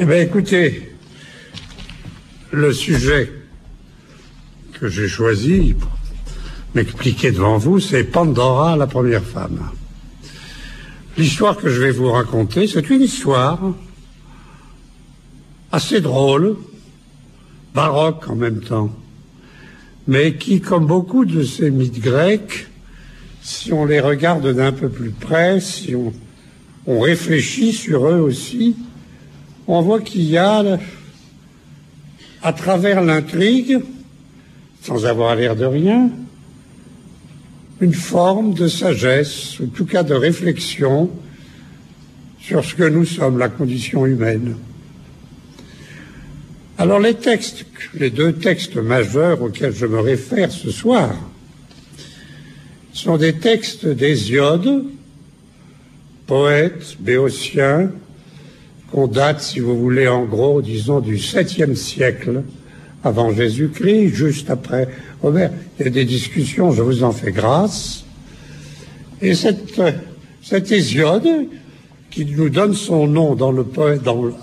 Eh bien, écoutez, le sujet que j'ai choisi pour m'expliquer devant vous, c'est Pandora, la première femme. L'histoire que je vais vous raconter, c'est une histoire assez drôle, baroque en même temps, mais qui, comme beaucoup de ces mythes grecs, si on les regarde d'un peu plus près, si on réfléchit sur eux aussi, on voit qu'il y a, à travers l'intrigue, sans avoir l'air de rien, une forme de sagesse, ou en tout cas de réflexion, sur ce que nous sommes, la condition humaine. Alors les deux textes majeurs auxquels je me réfère ce soir, sont des textes d'Hésiode, poète béotien, qu'on date, si vous voulez, en gros, disons, du 7e siècle avant Jésus-Christ, juste après Homère. Il y a des discussions, je vous en fais grâce. Et cet Hésiode, qui nous donne son nom dans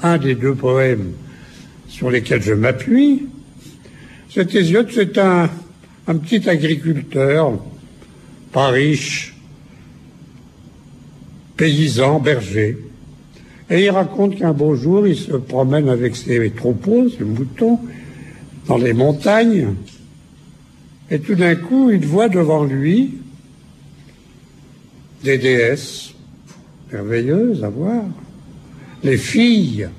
un des deux poèmes sur lesquels je m'appuie, cet Hésiode, c'est un petit agriculteur, pas riche, paysan, berger. Et il raconte qu'un beau jour, il se promène avec ses troupeaux, ses moutons, dans les montagnes, et tout d'un coup, il voit devant lui des déesses merveilleuses à voir, les filles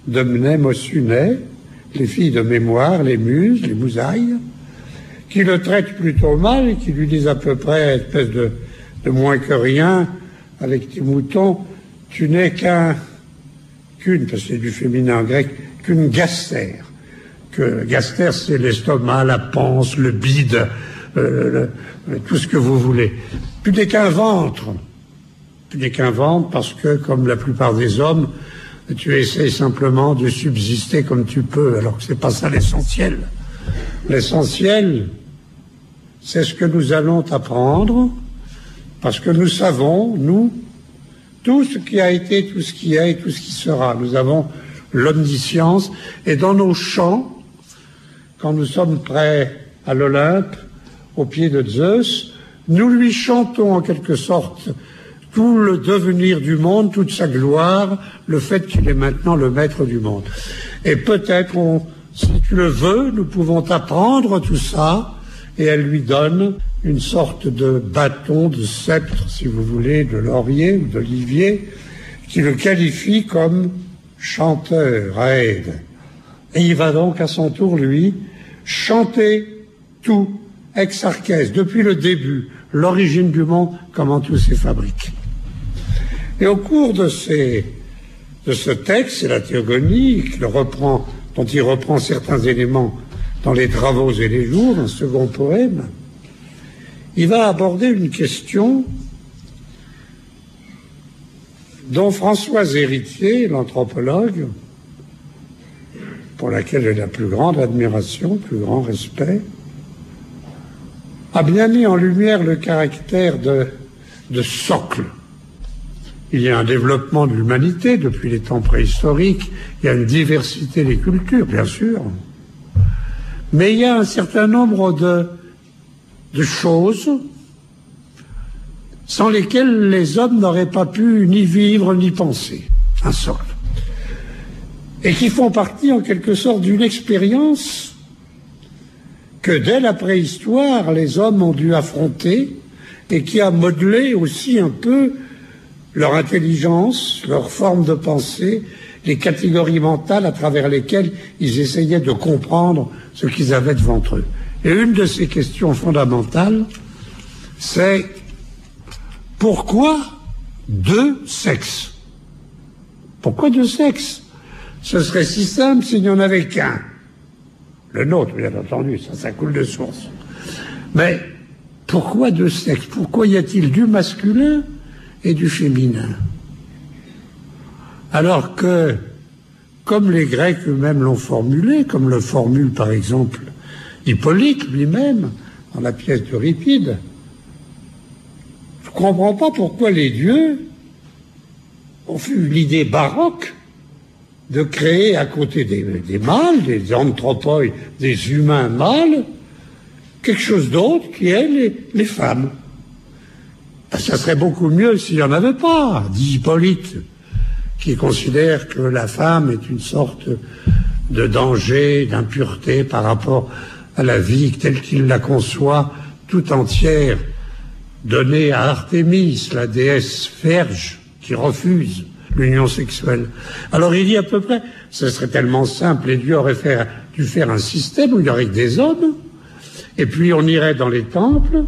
de Mnémosyné, les filles de mémoire, les muses, les moussailles, qui le traitent plutôt mal et qui lui disent à peu près, espèce de moins que rien, avec tes moutons, tu n'es qu'une, parce que c'est du féminin en grec, qu'une gastère. Que gastère, c'est l'estomac, la panse, le bide, tout ce que vous voulez. Tu n'es qu'un ventre. Tu n'es qu'un ventre parce que, comme la plupart des hommes, tu essaies simplement de subsister comme tu peux, alors que c'est pas ça l'essentiel. L'essentiel, c'est ce que nous allons apprendre, parce que nous savons, nous, tout ce qui a été, tout ce qui est et tout ce qui sera. Nous avons l'omniscience, et dans nos chants, quand nous sommes près à l'Olympe, au pied de Zeus, nous lui chantons en quelque sorte tout le devenir du monde, toute sa gloire, le fait qu'il est maintenant le maître du monde. Et peut-être, si tu le veux, nous pouvons apprendre tout ça, et elle lui donne une sorte de bâton, de sceptre, si vous voulez, de laurier ou d'olivier, qui le qualifie comme chanteur, aide. Et il va donc à son tour, lui, chanter tout, ex archès, depuis le début, l'origine du monde, comment tout s'est fabriqué. Et au cours de ce texte, c'est la Théogonie, dont il reprend certains éléments dans les Travaux et les Jours, un second poème, il va aborder une question dont Françoise Héritier, l'anthropologue, pour laquelle j'ai la plus grande admiration, plus grand respect, a bien mis en lumière le caractère de socle. Il y a un développement de l'humanité depuis les temps préhistoriques, il y a une diversité des cultures, bien sûr, mais il y a un certain nombre de choses sans lesquelles les hommes n'auraient pas pu ni vivre ni penser, un socle, et qui font partie en quelque sorte d'une expérience que dès la préhistoire les hommes ont dû affronter et qui a modelé aussi un peu leur intelligence, leur forme de pensée, les catégories mentales à travers lesquelles ils essayaient de comprendre ce qu'ils avaient devant eux. Et une de ces questions fondamentales, c'est pourquoi deux sexes? Pourquoi deux sexes? Ce serait si simple s'il n'y en avait qu'un. Le nôtre, bien entendu, ça coule de source. Mais pourquoi deux sexes? Pourquoi y a-t-il du masculin et du féminin? Alors que, comme les Grecs eux-mêmes l'ont formulé, comme le formule par exemple Hippolyte lui-même, dans la pièce d'Euripide, je ne comprends pas pourquoi les dieux ont eu l'idée baroque de créer à côté des mâles, des anthropoi, des humains mâles, quelque chose d'autre qui est les femmes. Ben, ça serait beaucoup mieux s'il n'y en avait pas, dit Hippolyte, qui considère que la femme est une sorte de danger, d'impureté par rapport à la vie telle qu'il la conçoit, tout entière, donnée à Artémis, la déesse vierge, qui refuse l'union sexuelle. Alors il dit à peu près, ce serait tellement simple, et Dieu aurait dû faire un système où il y aurait que des hommes, et puis on irait dans les temples,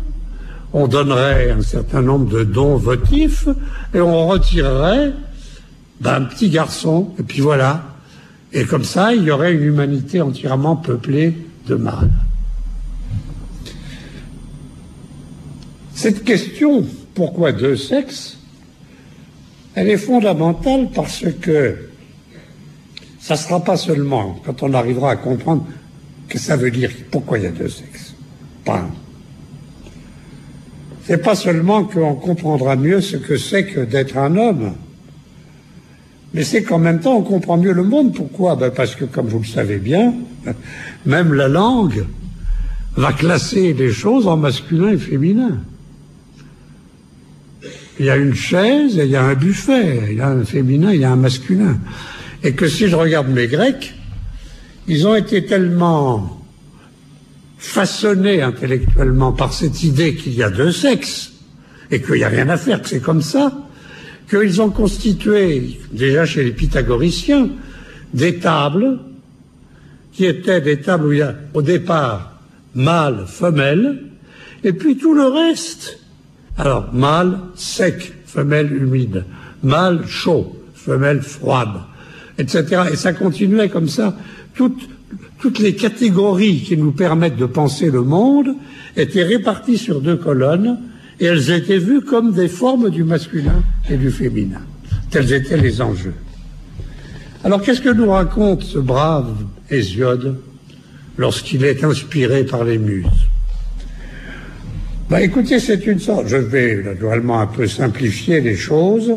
on donnerait un certain nombre de dons votifs, et on retirerait un petit garçon, et puis voilà. Et comme ça, il y aurait une humanité entièrement peuplée de mâles. Cette question, pourquoi deux sexes, elle est fondamentale parce que ça ne sera pas seulement quand on arrivera à comprendre que ça veut dire pourquoi il y a deux sexes. Pas. C'est pas seulement qu'on comprendra mieux ce que c'est que d'être un homme, mais c'est qu'en même temps on comprend mieux le monde. Pourquoi? Parce que, comme vous le savez bien, même la langue va classer les choses en masculin et féminin. Il y a une chaise et il y a un buffet, il y a un féminin, il y a un masculin. Et que si je regarde mes Grecs, ils ont été tellement façonnés intellectuellement par cette idée qu'il y a deux sexes et qu'il n'y a rien à faire, que c'est comme ça, qu'ils ont constitué, déjà chez les pythagoriciens, des tables qui étaient des tables où il y a au départ mâle, femelle, et puis tout le reste. Alors, mâle sec, femelle humide, mâle chaud, femelle froide, etc. Et ça continuait comme ça. Toutes les catégories qui nous permettent de penser le monde étaient réparties sur deux colonnes et elles étaient vues comme des formes du masculin et du féminin. Tels étaient les enjeux. Alors, qu'est-ce que nous raconte ce brave Hésiode lorsqu'il est inspiré par les muses? Écoutez, c'est une sorte, je vais naturellement un peu simplifier les choses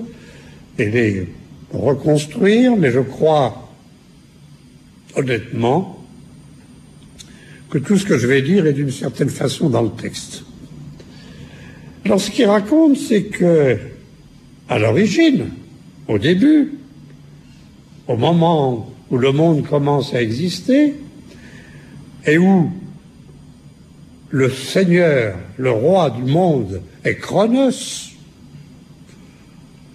et les reconstruire, mais je crois honnêtement que tout ce que je vais dire est d'une certaine façon dans le texte. Alors ce qu'il raconte, c'est que, à l'origine, au début, au moment où le monde commence à exister, et où le Seigneur, le roi du monde, est Chronos,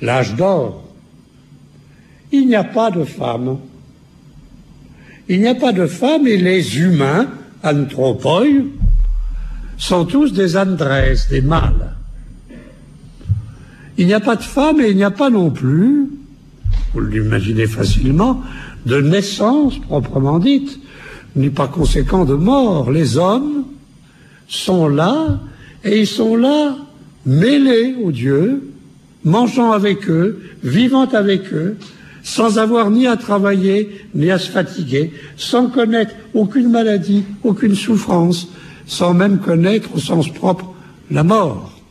l'âge d'or, il n'y a pas de femme. Il n'y a pas de femme et les humains, anthropoi, sont tous des andrès, des mâles. Il n'y a pas de femme et il n'y a pas non plus, vous l'imaginez facilement, de naissance proprement dite, ni par conséquent de mort. Les hommes sont là, et ils sont là mêlés aux dieux, mangeant avec eux, vivant avec eux, sans avoir ni à travailler, ni à se fatiguer, sans connaître aucune maladie, aucune souffrance, sans même connaître au sens propre la mort.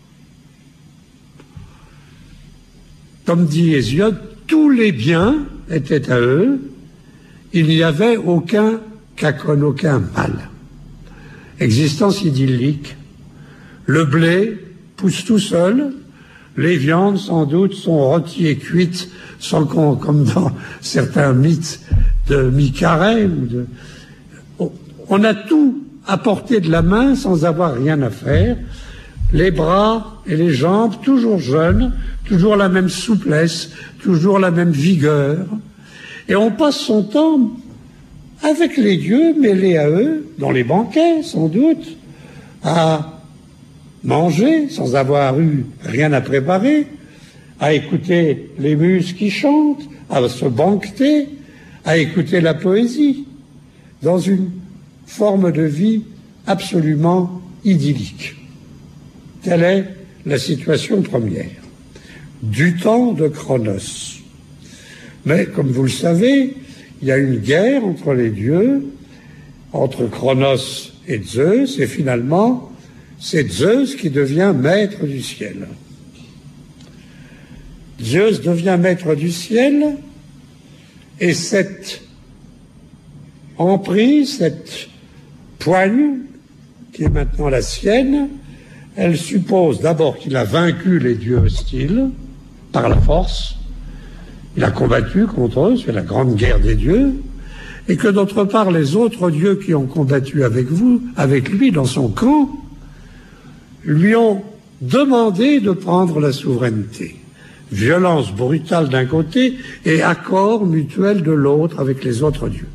Comme dit Hésiode, tous les biens étaient à eux, il n'y avait aucun cacone, aucun mal. Existence idyllique. Le blé pousse tout seul, les viandes sans doute sont rôties et cuites, sans qu'on, comme dans certains mythes de Micaré. On a tout à portée de la main sans avoir rien à faire. Les bras et les jambes toujours jeunes, toujours la même souplesse, toujours la même vigueur. Et on passe son temps avec les dieux mêlés à eux, dans les banquets sans doute, à manger sans avoir eu rien à préparer, à écouter les muses qui chantent, à se banqueter, à écouter la poésie, dans une forme de vie absolument idyllique. Telle est la situation première, du temps de Chronos. Mais, comme vous le savez, il y a une guerre entre les dieux, entre Chronos et Zeus, et finalement, c'est Zeus qui devient maître du ciel. Zeus devient maître du ciel, Et cette emprise, cette poigne, qui est maintenant la sienne, elle suppose d'abord qu'il a vaincu les dieux hostiles par la force. Il a combattu contre eux, c'est la grande guerre des dieux, et que d'autre part, les autres dieux qui ont combattu avec lui, dans son camp, lui ont demandé de prendre la souveraineté. Violence brutale d'un côté et accord mutuel de l'autre avec les autres dieux.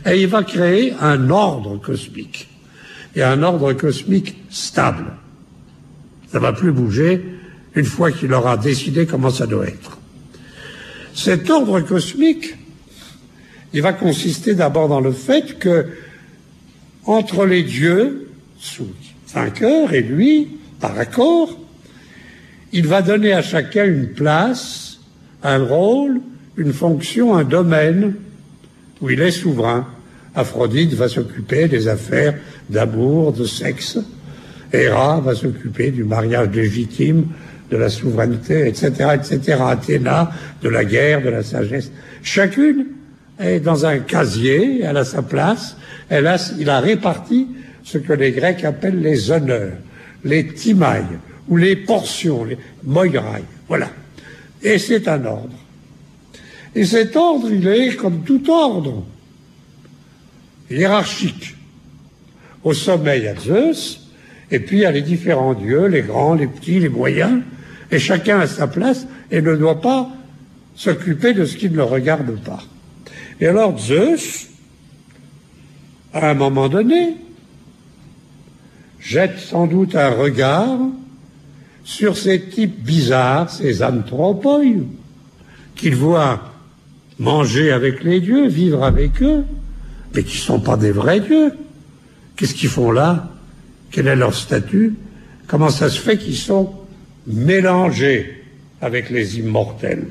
Et il va créer un ordre cosmique, et un ordre cosmique stable. Ça ne va plus bouger une fois qu'il aura décidé comment ça doit être. Cet ordre cosmique, il va consister d'abord dans le fait que, entre les dieux, sous vainqueur, et lui, par accord, il va donner à chacun une place, un rôle, une fonction, un domaine où il est souverain. Aphrodite va s'occuper des affaires d'amour, de sexe. Héra va s'occuper du mariage légitime, de la souveraineté, etc., etc. Athéna, de la guerre, de la sagesse. Chacune est dans un casier, elle a sa place, il a réparti ce que les Grecs appellent les honneurs, les timailles, ou les portions, les moirai, voilà. Et c'est un ordre. Et cet ordre, il est comme tout ordre, hiérarchique. Au sommet, il y a Zeus, et puis il y a les différents dieux, les grands, les petits, les moyens, et chacun a sa place et ne doit pas s'occuper de ce qui ne le regarde pas. Et alors Zeus, à un moment donné, jette sans doute un regard sur ces types bizarres, ces anthropoi, qu'il voit manger avec les dieux, vivre avec eux, mais qui ne sont pas des vrais dieux. Qu'est-ce qu'ils font là? Quel est leur statut? Comment ça se fait qu'ils sont mélangés avec les immortels?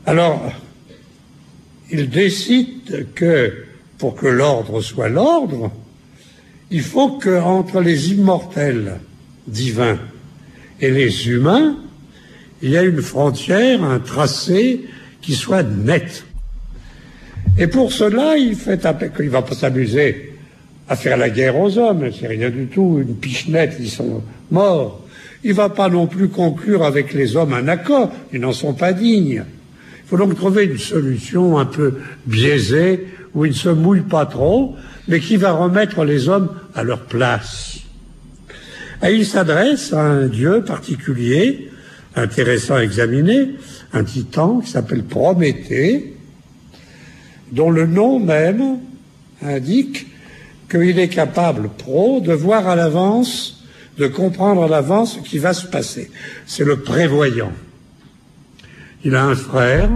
Alors, il décide que, pour que l'ordre soit l'ordre, il faut qu'entre les immortels divins et les humains, il y a une frontière, un tracé qui soit net. Et pour cela, il ne va pas s'amuser à faire la guerre aux hommes, c'est rien du tout, une pichenette, ils sont morts. Il ne va pas non plus conclure avec les hommes un accord, ils n'en sont pas dignes. Il faut donc trouver une solution un peu biaisée, où il ne se mouille pas trop, mais qui va remettre les hommes à leur place. Et il s'adresse à un dieu particulier, intéressant à examiner, un titan qui s'appelle Prométhée, dont le nom même indique qu'il est capable, de voir à l'avance, de comprendre à l'avance ce qui va se passer. C'est le prévoyant. Il a un frère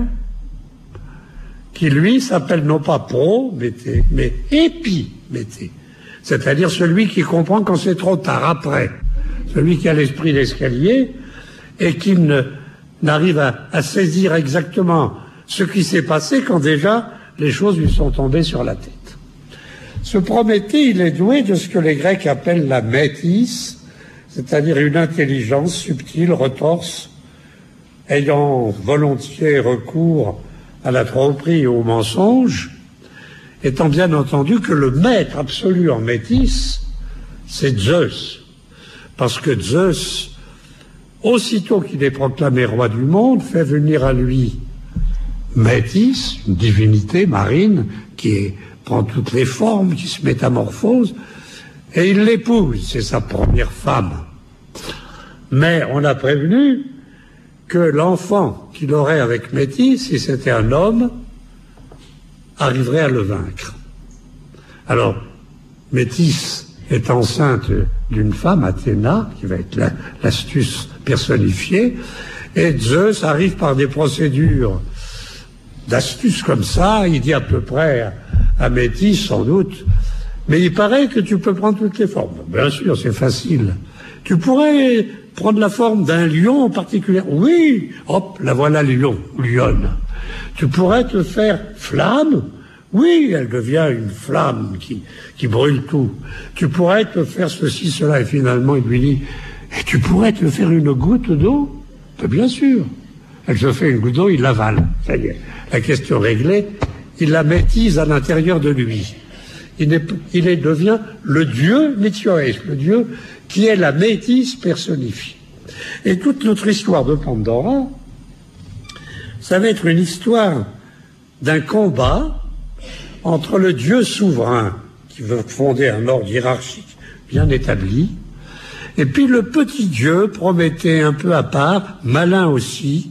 qui, lui, s'appelle non pas Prométhée, mais Épiméthée. C'est-à-dire celui qui comprend quand c'est trop tard, après. Celui qui a l'esprit d'escalier et qui n'arrive à saisir exactement ce qui s'est passé quand déjà les choses lui sont tombées sur la tête. Ce Prométhée, il est doué de ce que les Grecs appellent la métis, c'est-à-dire une intelligence subtile, retorse, ayant volontiers recours à la tromperie et au mensonge, étant bien entendu que le maître absolu en métis, c'est Zeus. Parce que Zeus, aussitôt qu'il est proclamé roi du monde, fait venir à lui Métis, une divinité marine qui prend toutes les formes, qui se métamorphose, et il l'épouse, c'est sa première femme. Mais on a prévenu que l'enfant qu'il aurait avec Métis, si c'était un homme, arriverait à le vaincre. Alors, Métis est enceinte d'une femme, Athéna, qui va être l'astuce personnifiée, et Zeus arrive par des procédures d'astuce comme ça, il dit à peu près à Métis, sans doute, mais il paraît que tu peux prendre toutes les formes. Bien sûr, c'est facile. Tu pourrais prendre la forme d'un lion en particulier. Oui, hop, la voilà lion, lionne. Tu pourrais te faire flamme. Oui, elle devient une flamme qui brûle tout. Tu pourrais te faire ceci, cela, et finalement il lui dit, et tu pourrais te faire une goutte d'eau? Bien sûr. Elle se fait une goutte d'eau, il l'avale. Ça y est, la question réglée, il la métise à l'intérieur de lui. Il devient le Dieu Métioès, le Dieu qui est la métisse personnifiée. Et toute notre histoire de Pandora, ça va être une histoire d'un combat entre le Dieu souverain, qui veut fonder un ordre hiérarchique bien établi, et puis le petit Dieu, Prométhée un peu à part, malin aussi,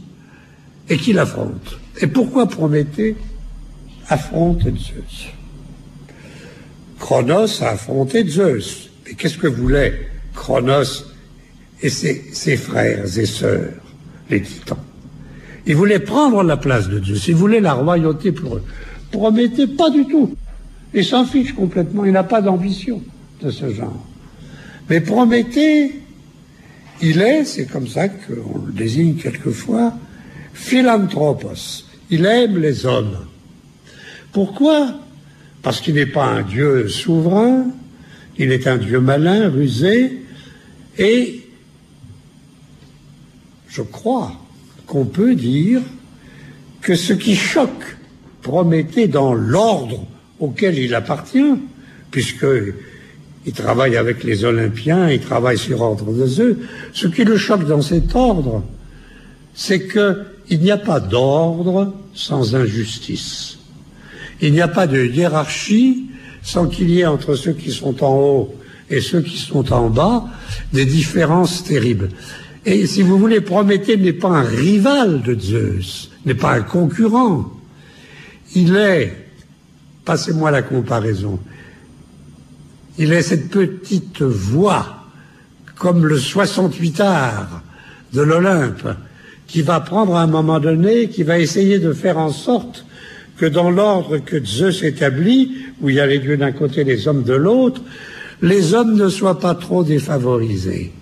et qui l'affronte. Et pourquoi Prométhée affronte Zeus? Cronos a affronté Zeus. Mais qu'est-ce que voulaient Cronos et ses frères et sœurs, les titans? Ils voulaient prendre la place de Zeus, ils voulaient la royauté pour eux. Prométhée, pas du tout. Il s'en fiche complètement, il n'a pas d'ambition de ce genre. Mais Prométhée, c'est comme ça qu'on le désigne quelquefois, philanthropos. Il aime les hommes. Pourquoi? Parce qu'il n'est pas un dieu souverain, il est un dieu malin, rusé, et je crois qu'on peut dire que ce qui choque Prométhée dans l'ordre auquel il appartient, puisqu'il travaille avec les Olympiens, il travaille sur ordre de Zeus, ce qui le choque dans cet ordre, c'est qu'il n'y a pas d'ordre sans injustice. Il n'y a pas de hiérarchie sans qu'il y ait entre ceux qui sont en haut et ceux qui sont en bas des différences terribles. Et si vous voulez, Prométhée n'est pas un rival de Zeus, n'est pas un concurrent. Il est, passez-moi la comparaison, il est cette petite voix, comme le 68 art de l'Olympe, qui va prendre à un moment donné, qui va essayer de faire en sorte que dans l'ordre que Zeus établit, où il y a les dieux d'un côté, les hommes de l'autre, les hommes ne soient pas trop défavorisés.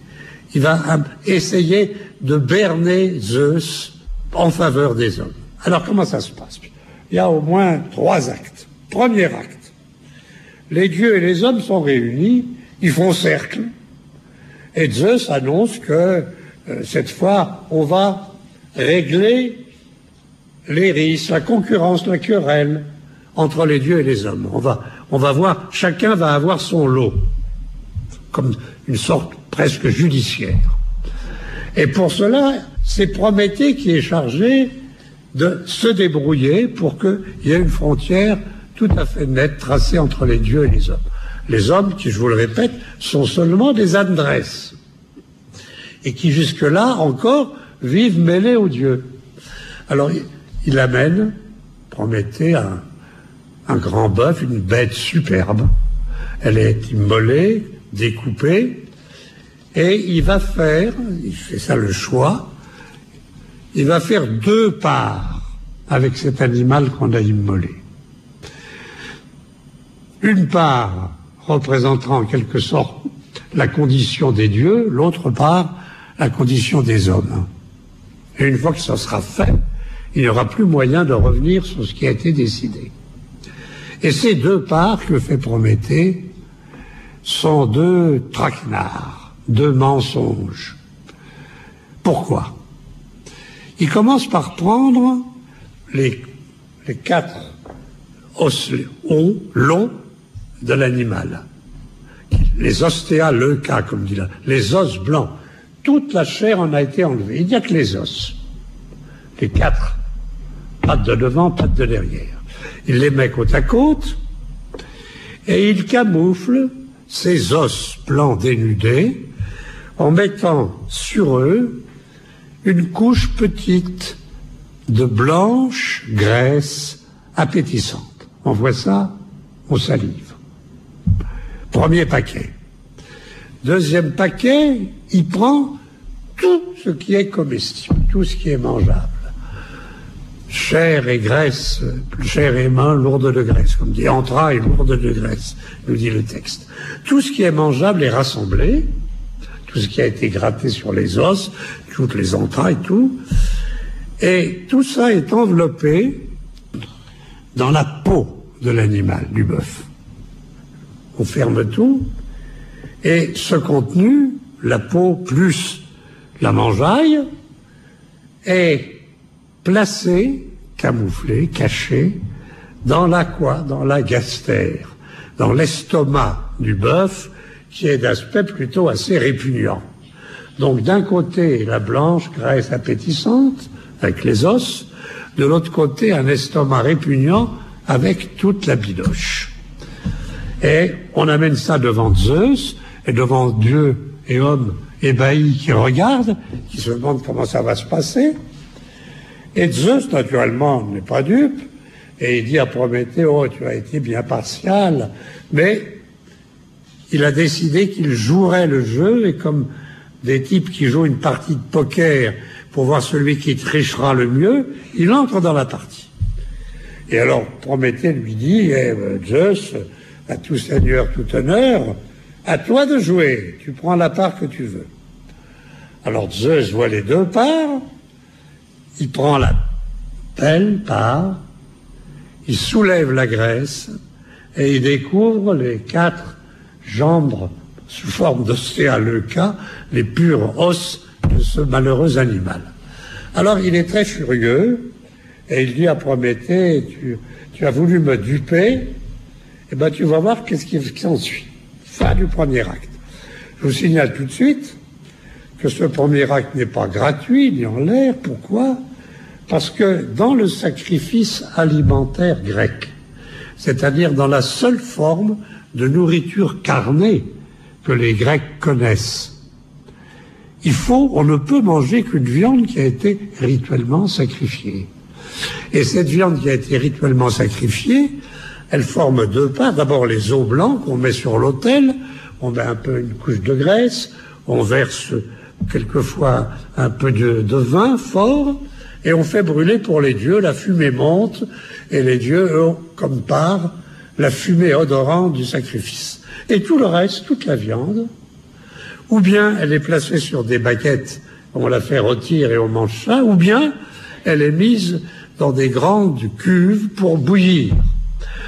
Il va essayer de berner Zeus en faveur des hommes. Alors comment ça se passe? Il y a au moins 3 actes. Premier acte, les dieux et les hommes sont réunis, ils font cercle, et Zeus annonce que cette fois, on va régler les risques, la concurrence, la querelle entre les dieux et les hommes. On va voir, chacun va avoir son lot, comme une sorte presque judiciaire. Et pour cela, c'est Prométhée qui est chargé de se débrouiller pour qu'il y ait une frontière tout à fait nette tracée entre les dieux et les hommes. Les hommes, qui, je vous le répète, sont seulement des Andrès, et qui jusque-là encore vivent mêlés aux dieux. Alors, il amène, Prométhée, un grand bœuf, une bête superbe. Elle est immolée, découpée, et il fait ça le choix, il va faire 2 parts avec cet animal qu'on a immolé. Une part représentera en quelque sorte la condition des dieux, l'autre part la condition des hommes. Et une fois que ça sera fait, il n'y aura plus moyen de revenir sur ce qui a été décidé. Et ces 2 parts que fait Prométhée sont 2 traquenards, 2 mensonges. Pourquoi? Il commence par prendre les 4 os longs de l'animal. Les ostéas leuca, comme dit là, les os blancs. Toute la chair en a été enlevée. Il n'y a que les os. Les 4. Pattes de devant, pattes de derrière. Il les met côte à côte et il camoufle ces os blancs dénudés en mettant sur eux une couche petite de blanche graisse appétissante. On voit ça, on salive. Premier paquet. Deuxième paquet, il prend tout ce qui est comestible, tout ce qui est mangeable. Chair et graisse, chair et main lourde de graisse, comme dit entrailles lourdes de graisse, nous dit le texte. Tout ce qui est mangeable est rassemblé, tout ce qui a été gratté sur les os, toutes les entrailles, tout, et tout ça est enveloppé dans la peau de l'animal, du bœuf. On ferme tout, et ce contenu, la peau plus la mangeaille, est placés, camouflés, cachés, dans la quoi? Dans la gastère, dans l'estomac du bœuf, qui est d'aspect plutôt assez répugnant. Donc d'un côté, la blanche graisse appétissante, avec les os, de l'autre côté, un estomac répugnant, avec toute la bidoche. Et on amène ça devant Zeus, et devant Dieu et hommes ébahis qui regardent, qui se demandent comment ça va se passer. Et Zeus, naturellement, n'est pas dupe, et il dit à Prométhée, oh, tu as été bien partial, mais il a décidé qu'il jouerait le jeu, et comme des types qui jouent une partie de poker pour voir celui qui trichera le mieux, il entre dans la partie. Et alors Prométhée lui dit, Zeus, à tout seigneur, tout honneur, à toi de jouer, tu prends la part que tu veux. Alors Zeus voit les deux parts, il prend la belle part, il soulève la graisse et il découvre les 4 jambes sous forme d'ostéaleuca, les purs os de ce malheureux animal. Alors il est très furieux et il dit à Prométhée, tu as voulu me duper, eh ben tu vas voir qu'est-ce qui s'ensuit. Fin du premier acte. Je vous signale tout de suite que ce premier acte n'est pas gratuit ni en l'air. Pourquoi? Parce que dans le sacrifice alimentaire grec, c'est-à-dire dans la seule forme de nourriture carnée que les Grecs connaissent, on ne peut manger qu'une viande qui a été rituellement sacrifiée. Et cette viande qui a été rituellement sacrifiée, elle forme 2 parts. D'abord les os blancs qu'on met sur l'autel, on met un peu une couche de graisse, on verse quelquefois un peu de vin fort, et on fait brûler pour les dieux, la fumée monte, et les dieux ont comme part la fumée odorante du sacrifice. Et tout le reste, toute la viande, ou bien elle est placée sur des baguettes, on la fait rôtir et on mange ça, ou bien elle est mise dans des grandes cuves pour bouillir.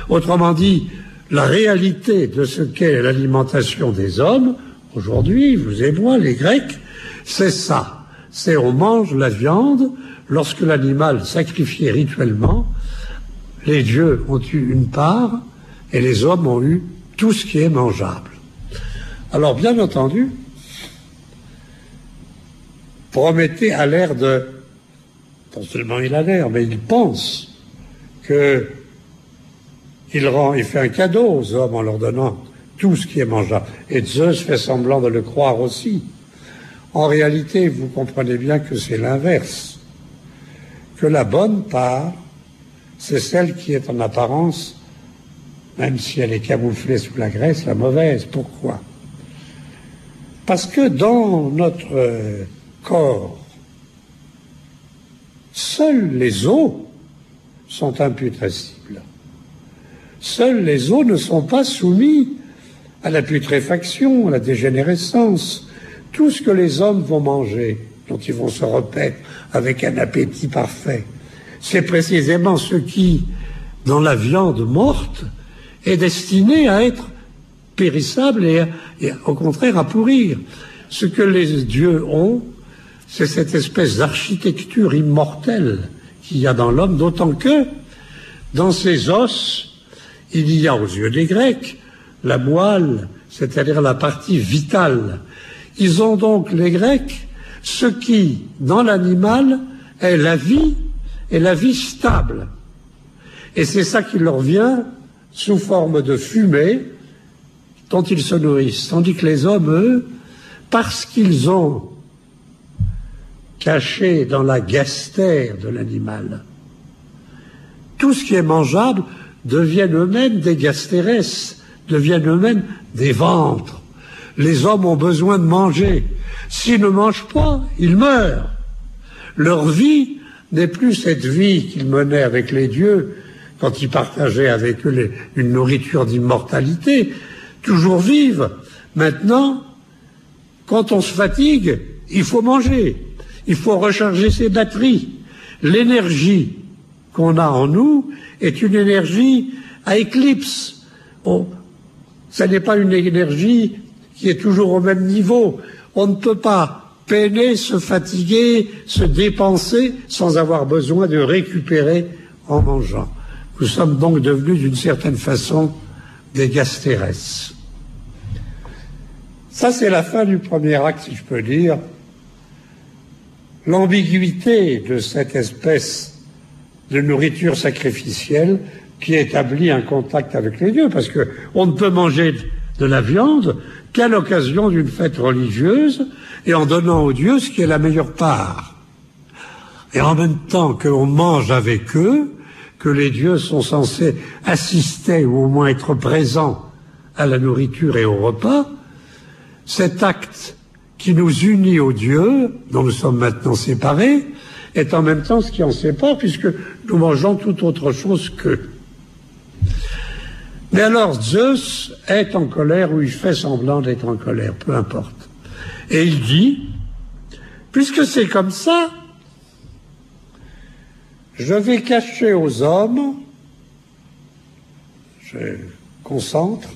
Autrement dit, la réalité de ce qu'est l'alimentation des hommes, aujourd'hui, vous et moi, les Grecs, c'est ça. C'est on mange la viande lorsque l'animal sacrifié rituellement, les dieux ont eu une part et les hommes ont eu tout ce qui est mangeable. Alors, bien entendu, Prométhée a l'air de... Non seulement il a l'air, mais il pense que il fait un cadeau aux hommes en leur donnant tout ce qui est mangeable. Et Zeus fait semblant de le croire aussi. En réalité, vous comprenez bien que c'est l'inverse. Que la bonne part, c'est celle qui est en apparence, même si elle est camouflée sous la graisse, la mauvaise. Pourquoi? Parce que dans notre corps, seuls les os sont imputrescibles. Seuls les os ne sont pas soumis à la putréfaction, à la dégénérescence. Tout ce que les hommes vont manger, dont ils vont se repaître avec un appétit parfait, c'est précisément ce qui, dans la viande morte, est destiné à être périssable et au contraire à pourrir. Ce que les dieux ont, c'est cette espèce d'architecture immortelle qu'il y a dans l'homme, d'autant que dans ses os, il y a aux yeux des Grecs la moelle, c'est-à-dire la partie vitale. Ils ont donc, les Grecs, ce qui, dans l'animal, est la vie, et la vie stable. Et c'est ça qui leur vient sous forme de fumée dont ils se nourrissent. Tandis que les hommes, eux, parce qu'ils ont caché dans la gastère de l'animal tout ce qui est mangeable, deviennent eux-mêmes des gastérès, deviennent eux-mêmes des ventres. Les hommes ont besoin de manger. S'ils ne mangent pas, ils meurent. Leur vie n'est plus cette vie qu'ils menaient avec les dieux quand ils partageaient avec eux une nourriture d'immortalité, toujours vive. Maintenant, quand on se fatigue, il faut manger, il faut recharger ses batteries. L'énergie qu'on a en nous est une énergie à éclipse. Ça n'est pas une énergie qui est toujours au même niveau. On ne peut pas peiner, se fatiguer, se dépenser sans avoir besoin de récupérer en mangeant. Nous sommes donc devenus d'une certaine façon des gastérès. Ça, c'est la fin du premier acte, si je peux dire. L'ambiguïté de cette espèce de nourriture sacrificielle qui établit un contact avec les dieux, parce que on ne peut manger de la viande qu'à l'occasion d'une fête religieuse et en donnant aux dieux ce qui est la meilleure part. Et en même temps qu'on mange avec eux, que les dieux sont censés assister ou au moins être présents à la nourriture et au repas, cet acte qui nous unit aux dieux, dont nous sommes maintenant séparés, est en même temps ce qui en sépare, puisque nous mangeons tout autre chose qu'eux. Mais alors Zeus est en colère ou il fait semblant d'être en colère, peu importe. Et il dit, puisque c'est comme ça, je vais cacher aux hommes, je concentre,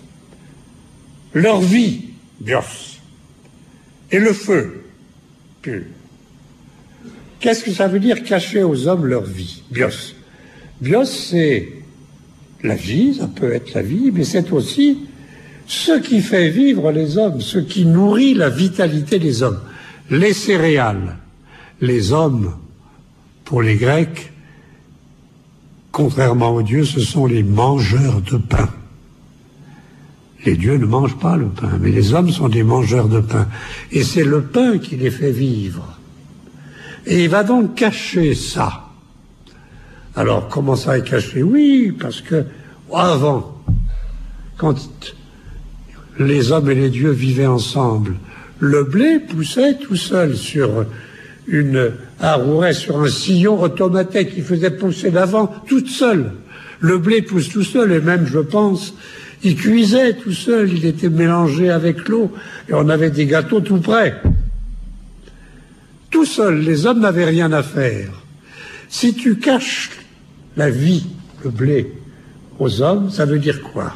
leur vie, bios, et le feu, pur. Qu'est-ce que ça veut dire cacher aux hommes leur vie, bios? Bios, c'est la vie, ça peut être la vie, mais c'est aussi ce qui fait vivre les hommes, ce qui nourrit la vitalité des hommes. Les céréales, les hommes, pour les Grecs, contrairement aux dieux, ce sont les mangeurs de pain. Les dieux ne mangent pas le pain, mais les hommes sont des mangeurs de pain. Et c'est le pain qui les fait vivre. Et il va donc cacher ça. Alors, comment ça est caché? Oui, parce que avant, quand les hommes et les dieux vivaient ensemble, le blé poussait tout seul sur une arouette, sur un sillon automatique qui faisait pousser d'avant, toute seule. Le blé pousse tout seul, et même, je pense, il cuisait tout seul, il était mélangé avec l'eau, et on avait des gâteaux tout prêts. Tout seul, les hommes n'avaient rien à faire. Si tu caches la vie, le blé, aux hommes, ça veut dire quoi?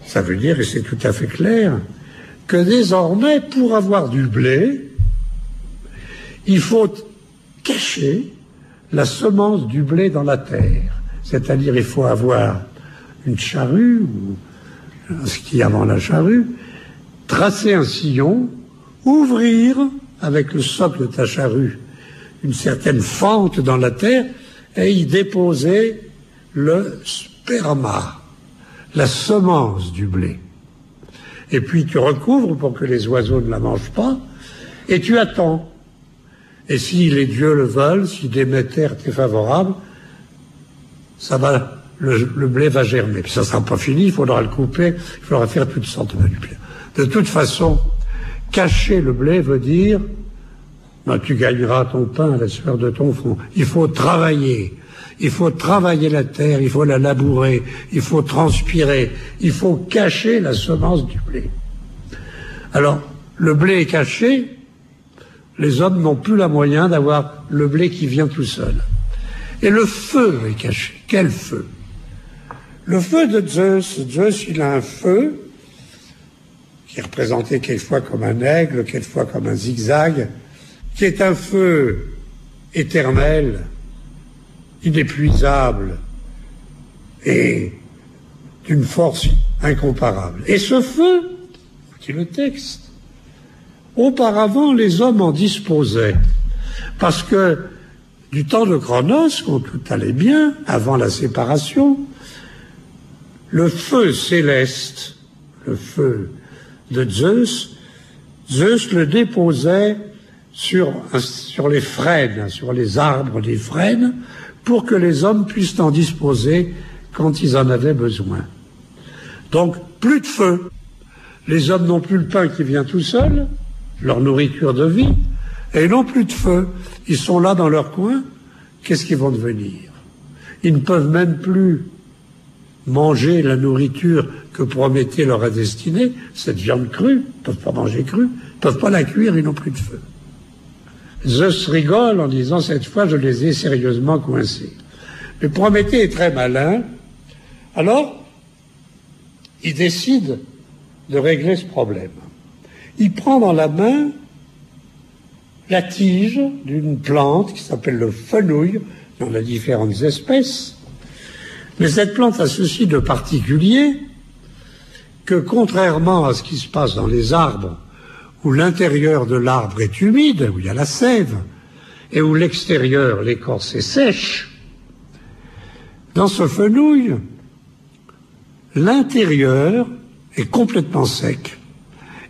Ça veut dire, et c'est tout à fait clair, que désormais, pour avoir du blé, il faut cacher la semence du blé dans la terre. C'est-à-dire, il faut avoir une charrue, ou ce qui est avant la charrue, tracer un sillon, ouvrir avec le socle de ta charrue une certaine fente dans la terre et y déposer le sperma, la semence du blé. Et puis tu recouvres pour que les oiseaux ne la mangent pas et tu attends. Et si les dieux le veulent, si Déméter t'est favorable, ça va, le blé va germer. Puis ça ne sera pas fini, il faudra le couper, il faudra faire toutes sortes de manipulations. De toute façon, cacher le blé veut dire, ben, tu gagneras ton pain à la sueur de ton front. Il faut travailler la terre, il faut la labourer, il faut transpirer, il faut cacher la semence du blé. Alors, le blé est caché, les hommes n'ont plus la moyen d'avoir le blé qui vient tout seul. Et le feu est caché. Quel feu? Le feu de Zeus. Zeus, il a un feu qui est représenté quelquefois comme un aigle, quelquefois comme un zigzag, qui est un feu éternel, inépuisable et d'une force incomparable. Et ce feu, qui est le texte, auparavant les hommes en disposaient, parce que du temps de Cronos, quand tout allait bien, avant la séparation, le feu céleste, le feu de Zeus, Zeus le déposait sur les frênes, sur les arbres des frênes, pour que les hommes puissent en disposer quand ils en avaient besoin. Donc, plus de feu. Les hommes n'ont plus le pain qui vient tout seul, leur nourriture de vie, et ils n'ont plus de feu. Ils sont là dans leur coin. Qu'est-ce qu'ils vont devenir? Ils ne peuvent même plus manger la nourriture que promettait leur destinée, cette viande crue. Ils ne peuvent pas manger crue, ils ne peuvent pas la cuire, ils n'ont plus de feu. Zeus rigole en disant, cette fois, je les ai sérieusement coincés. Mais Prométhée est très malin. Alors, il décide de régler ce problème. Il prend dans la main la tige d'une plante qui s'appelle le fenouil. Il y en a différentes espèces. Mais cette plante a ceci de particulier que, contrairement à ce qui se passe dans les arbres, où l'intérieur de l'arbre est humide, où il y a la sève, et où l'extérieur, l'écorce est sèche, dans ce fenouil, l'intérieur est complètement sec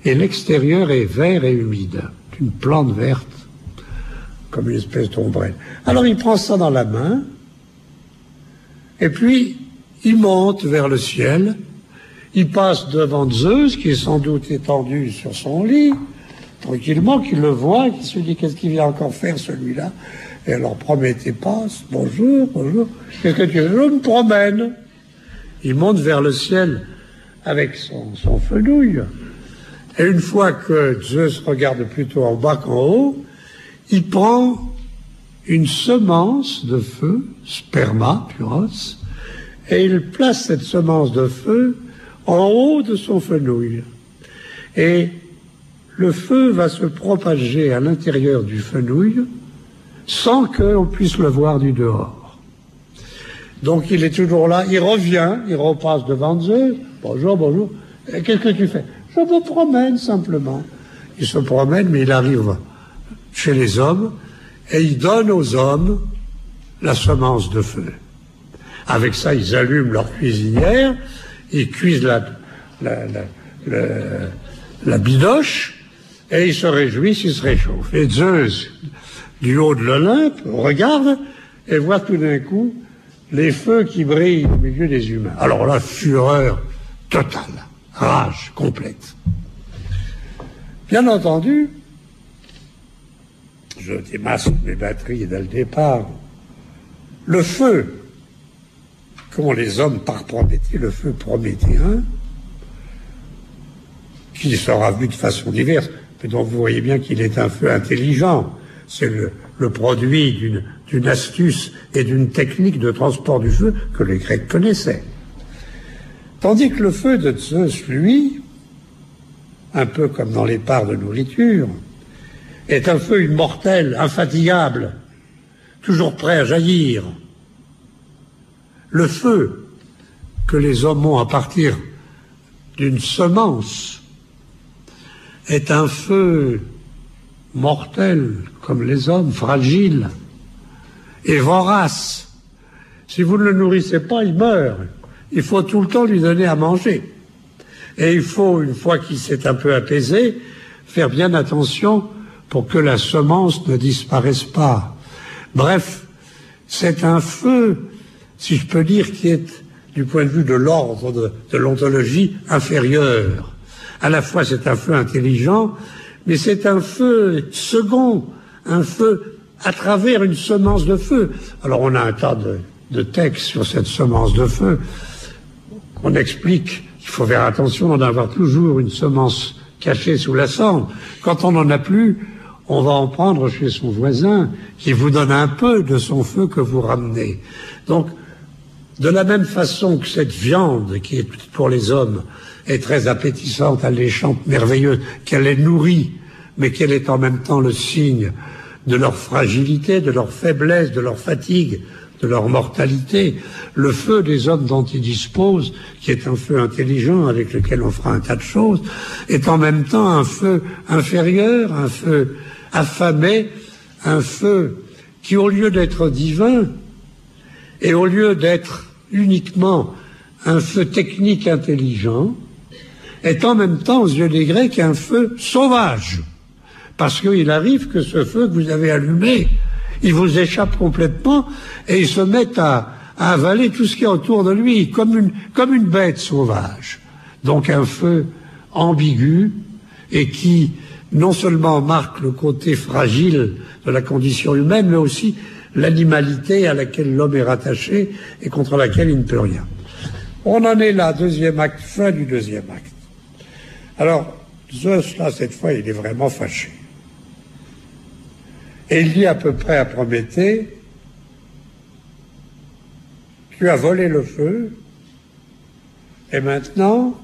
et l'extérieur est vert et humide, une plante verte, comme une espèce d'ombrelle. Alors il prend ça dans la main, et puis il monte vers le ciel, il passe devant Zeus, qui est sans doute étendu sur son lit, tranquillement, qui le voit, qui se dit qu'est-ce qu'il vient encore faire celui-là. Et alors Prométhée passe, bonjour, bonjour, qu'est-ce que tu veux? Je me promène. Il monte vers le ciel avec son fenouil. Et une fois que Zeus regarde plutôt en bas qu'en haut, il prend une semence de feu, sperma, puros, et il place cette semence de feu en haut de son fenouil. Et le feu va se propager à l'intérieur du fenouil sans qu'on puisse le voir du dehors. Donc il est toujours là, il revient, il repasse devant Zeus. Bonjour, bonjour. Qu'est-ce que tu fais? Je me promène simplement. Il se promène, mais il arrive chez les hommes et il donne aux hommes la semence de feu. Avec ça, ils allument leur cuisinière, ils cuisent la bidoche et ils se réjouissent, ils se réchauffent. Et Zeus, du haut de l'Olympe, regarde et voit tout d'un coup les feux qui brillent au milieu des humains. Alors là, fureur totale, rage complète. Bien entendu, je démasque mes batteries dès le départ. Le feu, qu'ont les hommes par Prométhée, le feu prométhéen, qui sera vu de façon diverse, mais donc vous voyez bien qu'il est un feu intelligent. C'est le produit d'une astuce et d'une technique de transport du feu que les Grecs connaissaient. Tandis que le feu de Zeus, lui, un peu comme dans les parts de nourriture, est un feu immortel, infatigable, toujours prêt à jaillir. Le feu que les hommes ont à partir d'une semence est un feu mortel, comme les hommes, fragile et vorace. Si vous ne le nourrissez pas, il meurt. Il faut tout le temps lui donner à manger. Et il faut, une fois qu'il s'est un peu apaisé, faire bien attention pour que la semence ne disparaisse pas. Bref, c'est un feu, si je peux dire, qui est, du point de vue de l'ordre de l'ontologie, inférieur. À la fois, c'est un feu intelligent, mais c'est un feu second, un feu à travers une semence de feu. Alors, on a un tas de textes sur cette semence de feu. On explique qu'il faut faire attention d'en avoir toujours une semence cachée sous la cendre. Quand on n'en a plus, on va en prendre chez son voisin qui vous donne un peu de son feu que vous ramenez. Donc, de la même façon que cette viande qui est pour les hommes est très appétissante, alléchante, merveilleuse, qu'elle les nourrit, mais qu'elle est en même temps le signe de leur fragilité, de leur faiblesse, de leur fatigue, de leur mortalité, le feu des hommes dont ils disposent, qui est un feu intelligent avec lequel on fera un tas de choses, est en même temps un feu inférieur, un feu affamé, un feu qui, au lieu d'être divin, et au lieu d'être uniquement un feu technique intelligent, est en même temps, aux yeux des Grecs, un feu sauvage. Parce qu'il arrive que ce feu que vous avez allumé, il vous échappe complètement et il se met à avaler tout ce qui est autour de lui, comme une bête sauvage. Donc un feu ambigu et qui non seulement marque le côté fragile de la condition humaine, mais aussi l'animalité à laquelle l'homme est rattaché et contre laquelle il ne peut rien. On en est là, deuxième acte, fin du deuxième acte. Alors, Zeus, là, cette fois, il est vraiment fâché. Et il dit à peu près à Prométhée, tu as volé le feu, et maintenant,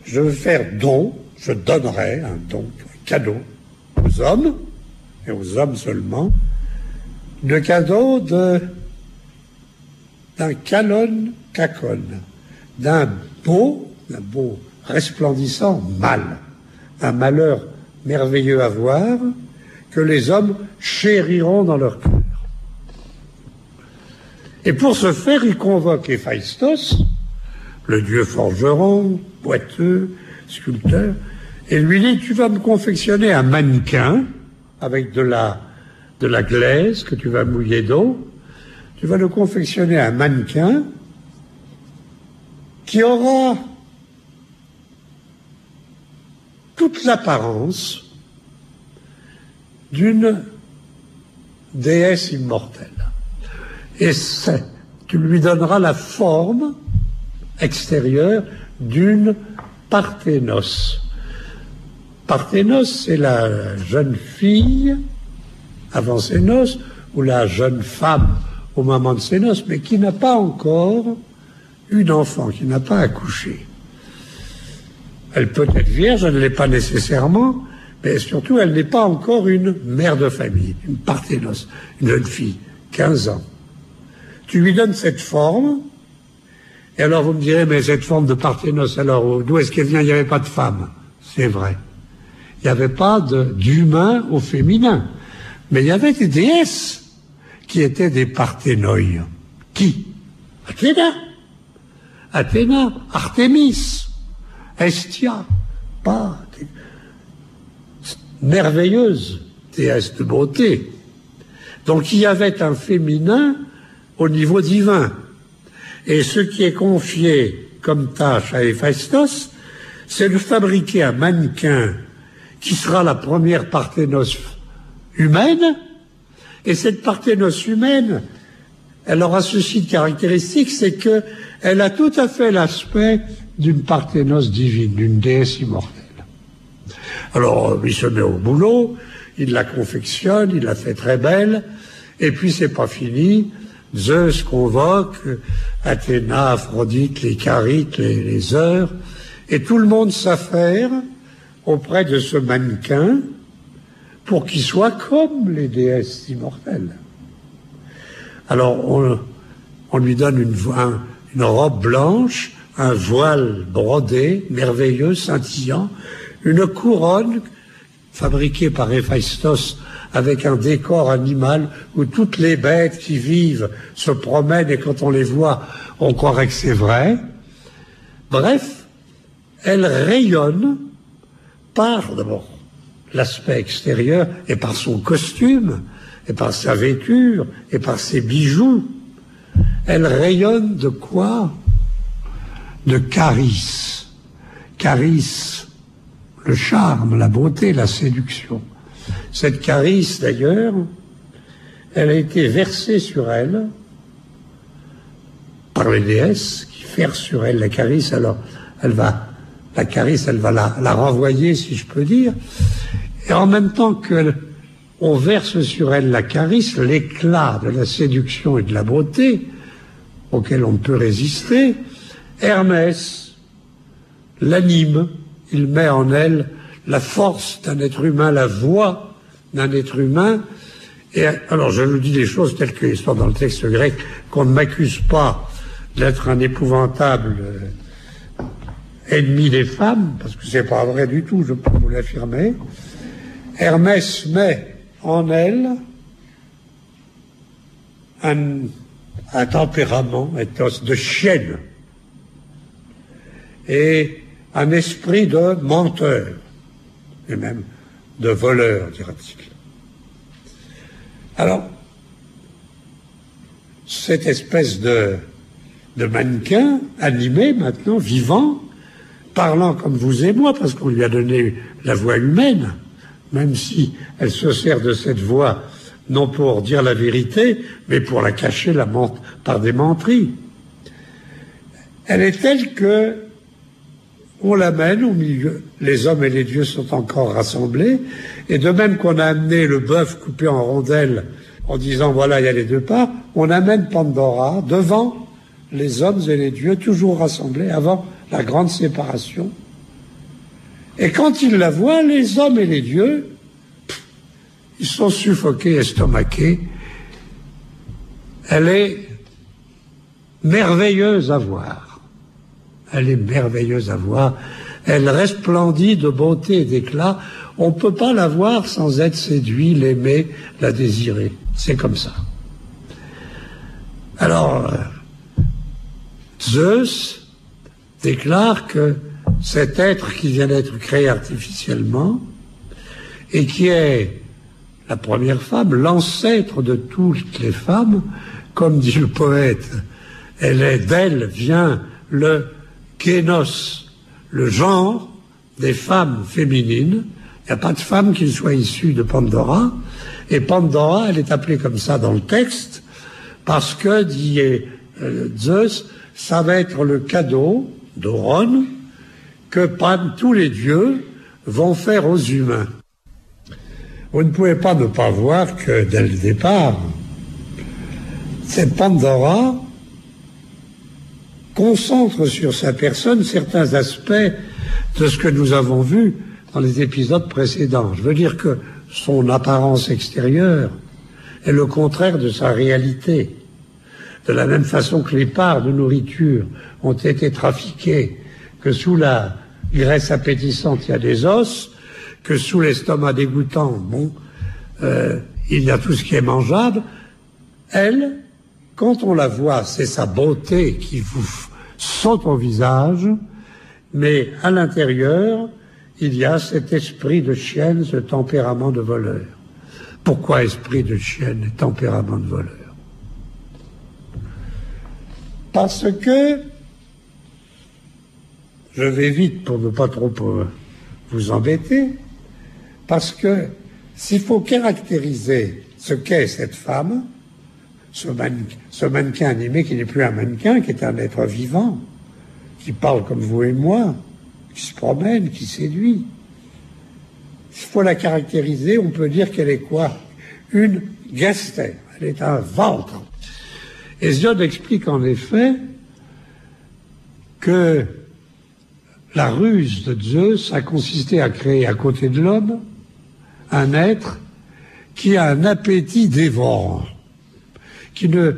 je veux faire don, je donnerai un don, un cadeau aux hommes, et aux hommes seulement, le cadeau d'un calon cacon, d'un beau resplendissant mal, un malheur merveilleux à voir, que les hommes chériront dans leur cœur. Et pour ce faire, il convoque Héphaïstos, le dieu forgeron, boiteux, sculpteur, et lui dit, tu vas me confectionner un mannequin avec de la glaise que tu vas mouiller d'eau, tu vas le confectionner un mannequin qui aura toute l'apparence d'une déesse immortelle. Et tu lui donneras la forme extérieure d'une Parthénos. Parthénos, c'est la jeune fille avant ses noces, ou la jeune femme au moment de ses noces, mais qui n'a pas encore eu d'enfant, qui n'a pas accouché. Elle peut être vierge, elle ne l'est pas nécessairement, mais surtout, elle n'est pas encore une mère de famille, une Parthénos, une jeune fille, 15 ans. Tu lui donnes cette forme, et alors vous me direz, mais cette forme de Parthénos, alors d'où est-ce qu'elle vient? Il n'y avait pas de femme. C'est vrai. Il n'y avait pas d'humain au féminin. Mais il y avait des déesses qui étaient des parthénoïs. Qui? Athéna, Artémis, Hestia, pas merveilleuse déesse de beauté. Donc il y avait un féminin au niveau divin. Et ce qui est confié comme tâche à Héphaïstos, c'est de fabriquer un mannequin qui sera la première Parthénos humaine, et cette Parthénos humaine, elle aura ceci de caractéristique, c'est qu'elle a tout à fait l'aspect d'une Parthénos divine, d'une déesse immortelle. Alors, il se met au boulot, il la confectionne, il la fait très belle, et puis c'est pas fini, Zeus convoque Athéna, Aphrodite, les Charites, les Heures, et tout le monde s'affaire auprès de ce mannequin pour qu'il soit comme les déesses immortelles. Alors on lui donne une robe blanche, un voile brodé, merveilleux, scintillant, une couronne fabriquée par Héphaïstos avec un décor animal où toutes les bêtes qui vivent se promènent et quand on les voit, on croirait que c'est vrai. Bref, elle rayonne par d'abord l'aspect extérieur et par son costume et par sa vêture et par ses bijoux. Elle rayonne de quoi? De charis. Charis, le charme, la beauté, la séduction. Cette charis, d'ailleurs, elle a été versée sur elle par les déesses qui versent sur elle la charis. Alors, la charis, elle va la renvoyer, si je peux dire. Et en même temps qu'on verse sur elle la charis, l'éclat de la séduction et de la beauté, auquel on ne peut résister, Hermès l'anime, il met en elle la force d'un être humain, la voix d'un être humain. Et alors je vous dis les choses telles qu'elles sont dans le texte grec, qu'on ne m'accuse pas d'être un épouvantable ennemi des femmes, parce que c'est pas vrai du tout, je peux vous l'affirmer. Hermès met en elle un tempérament, ethos, de chienne, et un esprit de menteur, et même de voleur, dira-t-il. Alors, cette espèce de mannequin animé maintenant, vivant, parlant comme vous et moi, parce qu'on lui a donné la voix humaine, même si elle se sert de cette voix non pour dire la vérité, mais pour la cacher par des menteries. Elle est telle que on l'amène au milieu, les hommes et les dieux sont encore rassemblés, et de même qu'on a amené le bœuf coupé en rondelles en disant voilà, il y a les deux parts, on amène Pandora devant les hommes et les dieux, toujours rassemblés avant la grande séparation. Et quand ils la voient, les hommes et les dieux, ils sont suffoqués, estomaqués. Elle est merveilleuse à voir. Elle est merveilleuse à voir. Elle resplendit de beauté et d'éclat. On ne peut pas la voir sans être séduit, l'aimer, la désirer. C'est comme ça. Alors, Zeus déclare que cet être qui vient d'être créé artificiellement et qui est la première femme, l'ancêtre de toutes les femmes, comme dit le poète, d'elle vient le génos, le genre des femmes féminines. Il n'y a pas de femme qui soit issue de Pandora. Et Pandora, elle est appelée comme ça dans le texte, parce que, dit Zeus, ça va être le cadeau d'Auron que tous les dieux vont faire aux humains. Vous ne pouvez pas ne pas voir que, dès le départ, cette Pandora concentre sur sa personne certains aspects de ce que nous avons vu dans les épisodes précédents. Je veux dire que son apparence extérieure est le contraire de sa réalité. De la même façon que les parts de nourriture ont été trafiquées, que sous la graisse appétissante il y a des os, que sous l'estomac dégoûtant, il y a tout ce qui est mangeable. Elle, quand on la voit, c'est sa beauté qui vous saute au visage, mais à l'intérieur, il y a cet esprit de chienne, ce tempérament de voleur. Pourquoi esprit de chienne et tempérament de voleur? Parce que, je vais vite pour ne pas trop vous embêter, parce que s'il faut caractériser ce qu'est cette femme, ce mannequin animé qui n'est plus un mannequin, qui est un être vivant, qui parle comme vous et moi, qui se promène, qui séduit. S'il faut la caractériser, on peut dire qu'elle est quoi? Une gastère, elle est un ventre. Hésiode explique en effet que la ruse de Zeus a consisté à créer à côté de l'homme un être qui a un appétit dévorant, qui ne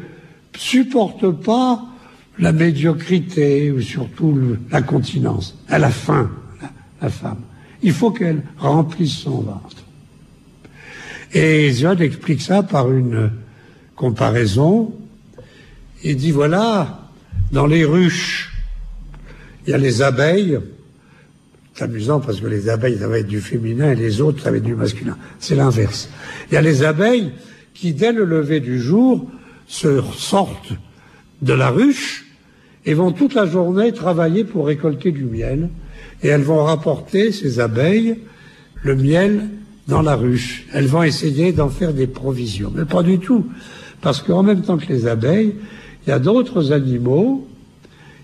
supporte pas la médiocrité ou surtout la continence. Elle a faim, la femme. Il faut qu'elle remplisse son ventre. Et Hésiode explique ça par une comparaison. Il dit, voilà, dans les ruches, il y a les abeilles. C'est amusant parce que les abeilles, ça va être du féminin et les autres, ça va être du masculin. C'est l'inverse. Il y a les abeilles qui, dès le lever du jour, sortent de la ruche et vont toute la journée travailler pour récolter du miel. Et elles vont rapporter, ces abeilles, le miel dans la ruche. Elles vont essayer d'en faire des provisions. Mais pas du tout. Parce qu'en même temps que les abeilles, il y a d'autres animaux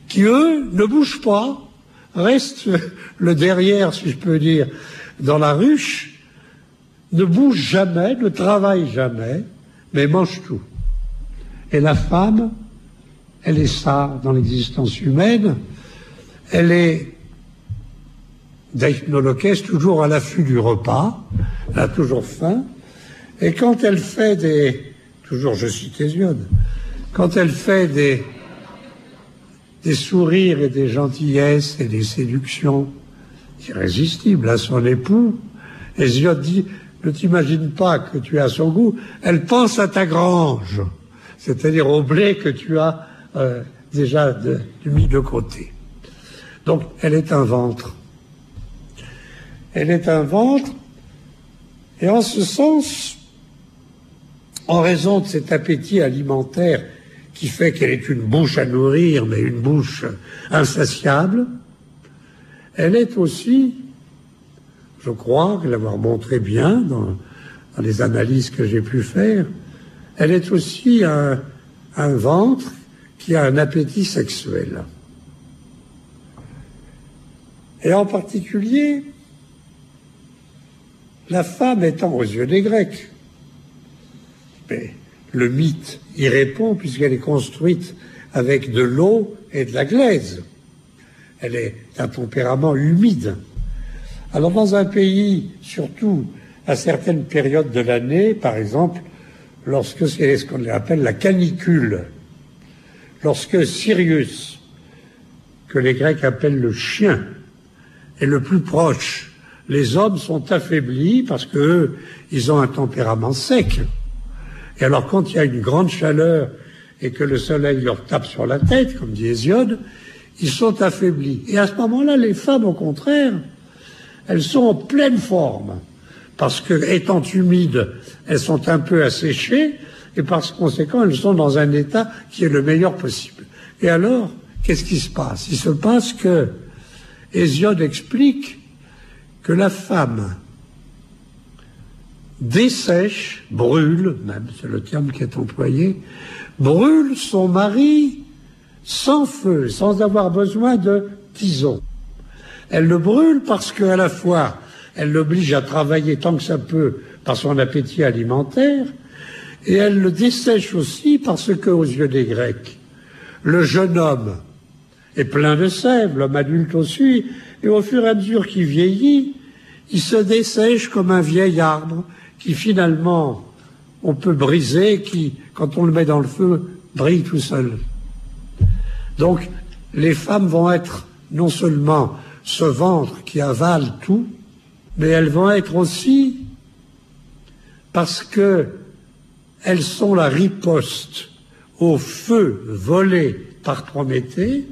qui, eux, ne bougent pas, restent le derrière, si je peux dire, dans la ruche, ne bougent jamais, ne travaillent jamais, mais mangent tout. Et la femme, elle est ça dans l'existence humaine, elle est d'Aïchnolokès, toujours à l'affût du repas, elle a toujours faim, et quand elle fait toujours je cite Hésiode, quand elle fait des sourires et des gentillesses et des séductions irrésistibles à son époux, Hésiode dit, ne t'imagine pas que tu es à son goût, elle pense à ta grange, c'est-à-dire au blé que tu as déjà mis de côté. Donc, elle est un ventre. Elle est un ventre, et en ce sens, en raison de cet appétit alimentaire qui fait qu'elle est une bouche à nourrir, mais une bouche insatiable, elle est aussi, je crois l'avoir montré bien dans les analyses que j'ai pu faire, elle est aussi un ventre qui a un appétit sexuel. Et en particulier, la femme étant aux yeux des Grecs, mais le mythe y répond puisqu'elle est construite avec de l'eau et de la glaise. Elle est d'un tempérament humide. Alors dans un pays, surtout à certaines périodes de l'année, par exemple, lorsque c'est ce qu'on appelle la canicule, lorsque Sirius, que les Grecs appellent le chien, est le plus proche, les hommes sont affaiblis parce qu'eux, ils ont un tempérament sec. Et alors quand il y a une grande chaleur et que le soleil leur tape sur la tête, comme dit Hésiode, ils sont affaiblis. Et à ce moment-là, les femmes, au contraire, elles sont en pleine forme. Parce que, étant humides, elles sont un peu asséchées, et par conséquent, elles sont dans un état qui est le meilleur possible. Et alors, qu'est-ce qui se passe? Il se passe que Hésiode explique que la femme dessèche, brûle, même c'est le terme qui est employé, brûle son mari sans feu, sans avoir besoin de tison. Elle le brûle parce qu'à la fois, elle l'oblige à travailler tant que ça peut par son appétit alimentaire, et elle le dessèche aussi parce que, aux yeux des Grecs, le jeune homme est plein de sève, l'homme adulte aussi, et au fur et à mesure qu'il vieillit, il se dessèche comme un vieil arbre qui finalement on peut briser, qui, quand on le met dans le feu, brille tout seul. Donc, les femmes vont être non seulement ce ventre qui avale tout, mais elles vont être aussi, parce que elles sont la riposte au feu volé par Prométhée,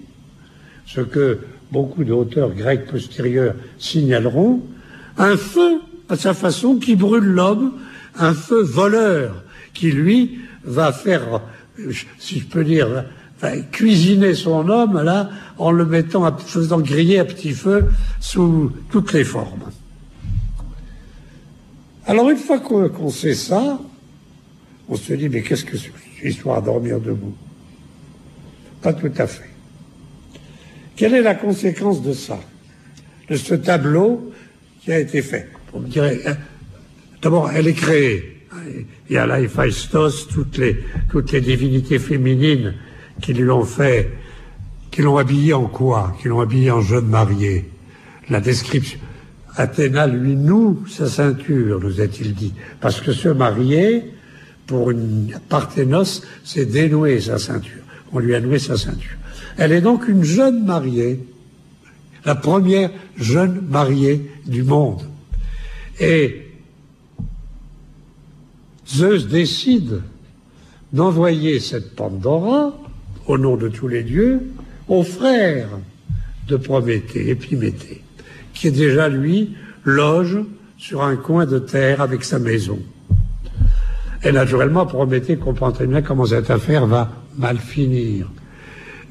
ce que beaucoup d'auteurs grecs postérieurs signaleront, un feu à sa façon qui brûle l'homme, un feu voleur qui lui va faire, si je peux dire, cuisiner son homme là en le mettant, faisant griller à petit feu sous toutes les formes. Alors une fois qu'on sait ça, on se dit mais qu'est-ce que c'est cette histoire à dormir debout? Pas tout à fait. Quelle est la conséquence de ça, de ce tableau qui a été fait? On me dirait, d'abord, elle est créée. Il y a là Héphaïstos, toutes les divinités féminines qui lui ont fait, qui l'ont habillé en quoi? Qui l'ont habillé en jeune mariée. La description. Athéna lui noue sa ceinture, nous a-t-il dit. Parce que se marier, pour une Parthénos, c'est dénouer sa ceinture. On lui a noué sa ceinture. Elle est donc une jeune mariée, la première jeune mariée du monde. Et Zeus décide d'envoyer cette Pandora, au nom de tous les dieux, au frère de Prométhée, Épiméthée, qui est déjà, lui, loge sur un coin de terre avec sa maison. Et naturellement, Prométhée comprend très bien comment cette affaire va mal finir.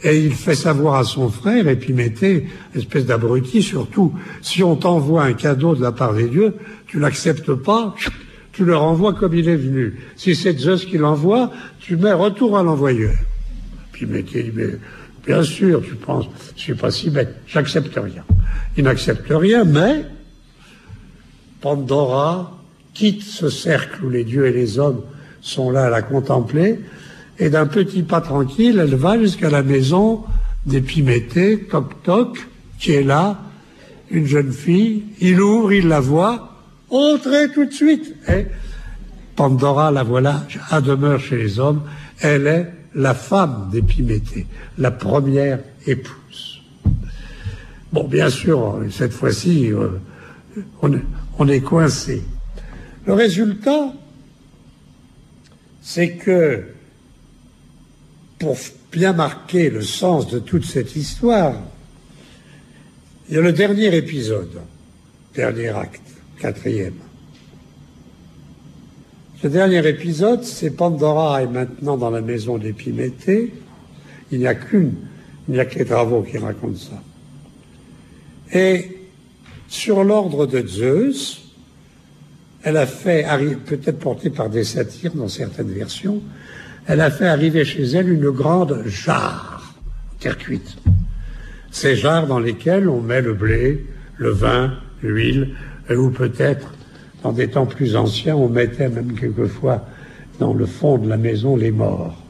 Et il fait savoir à son frère, Épiméthée, espèce d'abruti, surtout, si on t'envoie un cadeau de la part des dieux, tu l'acceptes pas, tu le renvoies comme il est venu. Si c'est Zeus qui l'envoie, tu mets retour à l'envoyeur. Épiméthée dit, mais bien sûr, tu penses, je suis pas si bête, j'accepte rien. Il n'accepte rien, mais Pandora quitte ce cercle où les dieux et les hommes sont là à la contempler, et d'un petit pas tranquille, elle va jusqu'à la maison d'Épiméthée, toc-toc, qui est là, une jeune fille, il ouvre, il la voit, entrez tout de suite. Et Pandora, la voilà, à demeure chez les hommes, elle est la femme d'Épiméthée, la première épouse. Bon, bien sûr, cette fois-ci, on est coincé. Le résultat, c'est que, pour bien marquer le sens de toute cette histoire, il y a le dernier épisode, dernier acte, 4e. Ce dernier épisode, c'est Pandora est maintenant dans la maison d'Épiméthée. Il n'y a que les travaux qui racontent ça. Et sur l'ordre de Zeus, elle a fait, peut-être portée par des satyres dans certaines versions, elle a fait arriver chez elle une grande jarre, terre cuite. Ces jarres dans lesquelles on met le blé, le vin, l'huile, ou peut-être, dans des temps plus anciens, on mettait même quelquefois dans le fond de la maison les morts.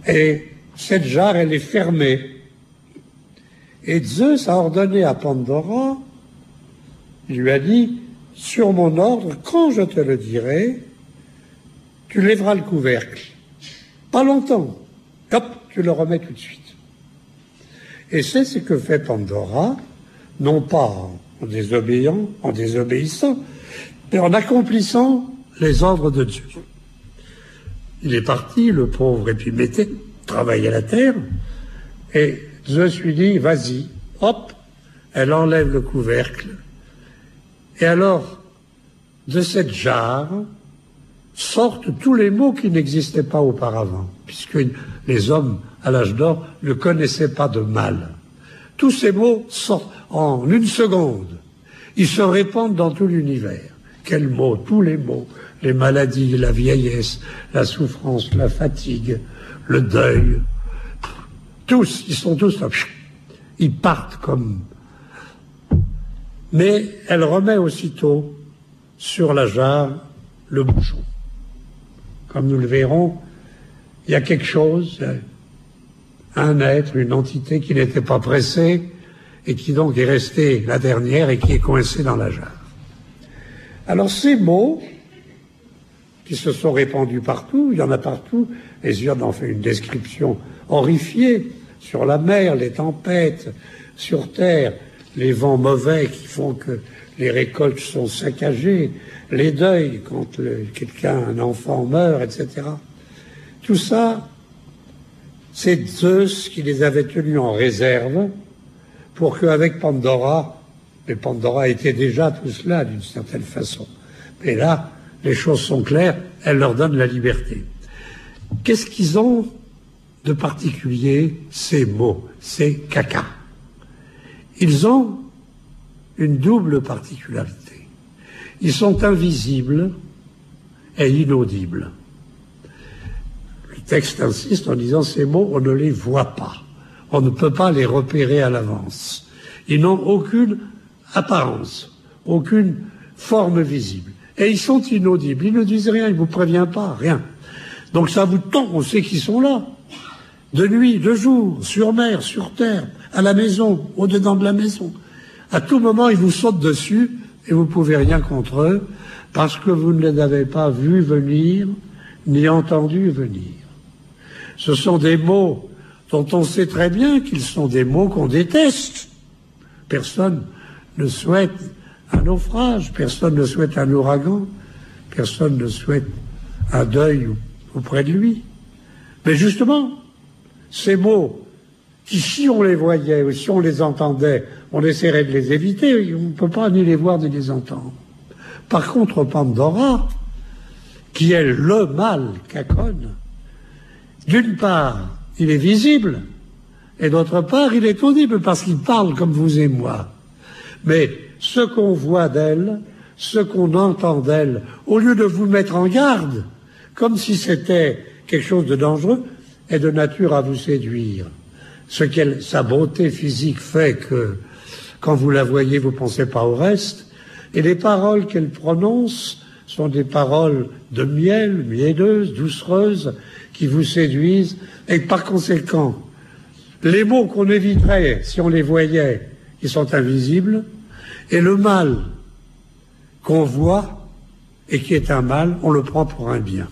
Et cette jarre, elle est fermée. Et Zeus a ordonné à Pandora, il lui a dit, sur mon ordre, quand je te le dirai, tu lèveras le couvercle. Pas longtemps. Hop, tu le remets tout de suite. Et c'est ce que fait Pandora, non pas en désobéissant, mais en accomplissant les ordres de Dieu. Il est parti, le pauvre Épiméthée, travailler la terre, et Zeus lui dit, vas-y, hop, elle enlève le couvercle. Et alors, de cette jarre, sortent tous les mots qui n'existaient pas auparavant, puisque les hommes, à l'âge d'or, ne connaissaient pas de mal. Tous ces mots sortent en une seconde. Ils se répandent dans tout l'univers. Quels mots? Tous les mots. Les maladies, la vieillesse, la souffrance, la fatigue, le deuil. Tous, ils sont tous là. Ils partent comme... Mais elle remet aussitôt sur la jarre le bouchon. Comme nous le verrons, il y a quelque chose, un être, une entité qui n'était pas pressée et qui donc est restée la dernière et qui est coincée dans la jarre. Alors ces mots qui se sont répandus partout, il y en a partout, Hésiode en fait une description horrifiée sur la mer, les tempêtes, sur terre, les vents mauvais qui font que les récoltes sont saccagées, les deuils quand un enfant meurt, etc. Tout ça, c'est Zeus qui les avait tenus en réserve pour qu'avec Pandora, mais Pandora était déjà tout cela d'une certaine façon. Mais là, les choses sont claires, elle leur donne la liberté. Qu'est-ce qu'ils ont de particulier, ces mots, ces caca? Ils ont une double particularité. Ils sont invisibles et inaudibles. Le texte insiste en disant ces mots, on ne les voit pas. On ne peut pas les repérer à l'avance. Ils n'ont aucune apparence, aucune forme visible. Et ils sont inaudibles. Ils ne disent rien, ils ne vous préviennent pas, rien. Donc ça vous tend, on sait qu'ils sont là. De nuit, de jour, sur mer, sur terre, à la maison, au-dedans de la maison. À tout moment, ils vous sautent dessus et vous ne pouvez rien contre eux parce que vous ne les avez pas vus venir ni entendus venir. Ce sont des mots dont on sait très bien qu'ils sont des mots qu'on déteste. Personne ne souhaite un naufrage, personne ne souhaite un ouragan, personne ne souhaite un deuil auprès de lui. Mais justement, ces mots qui, si on les voyait ou si on les entendait, on essaierait de les éviter, on ne peut pas ni les voir ni les entendre. Par contre, Pandora, qui est le mal qu'Acone, d'une part, il est visible, et d'autre part, il est audible, parce qu'il parle comme vous et moi. Mais ce qu'on voit d'elle, ce qu'on entend d'elle, au lieu de vous mettre en garde, comme si c'était quelque chose de dangereux, est de nature à vous séduire. Sa beauté physique fait que, quand vous la voyez, vous ne pensez pas au reste, et les paroles qu'elle prononce sont des paroles de miel, mielleuses, doucereuses, qui vous séduisent, et par conséquent, les mots qu'on éviterait si on les voyait, ils sont invisibles, et le mal qu'on voit, et qui est un mal, on le prend pour un bien.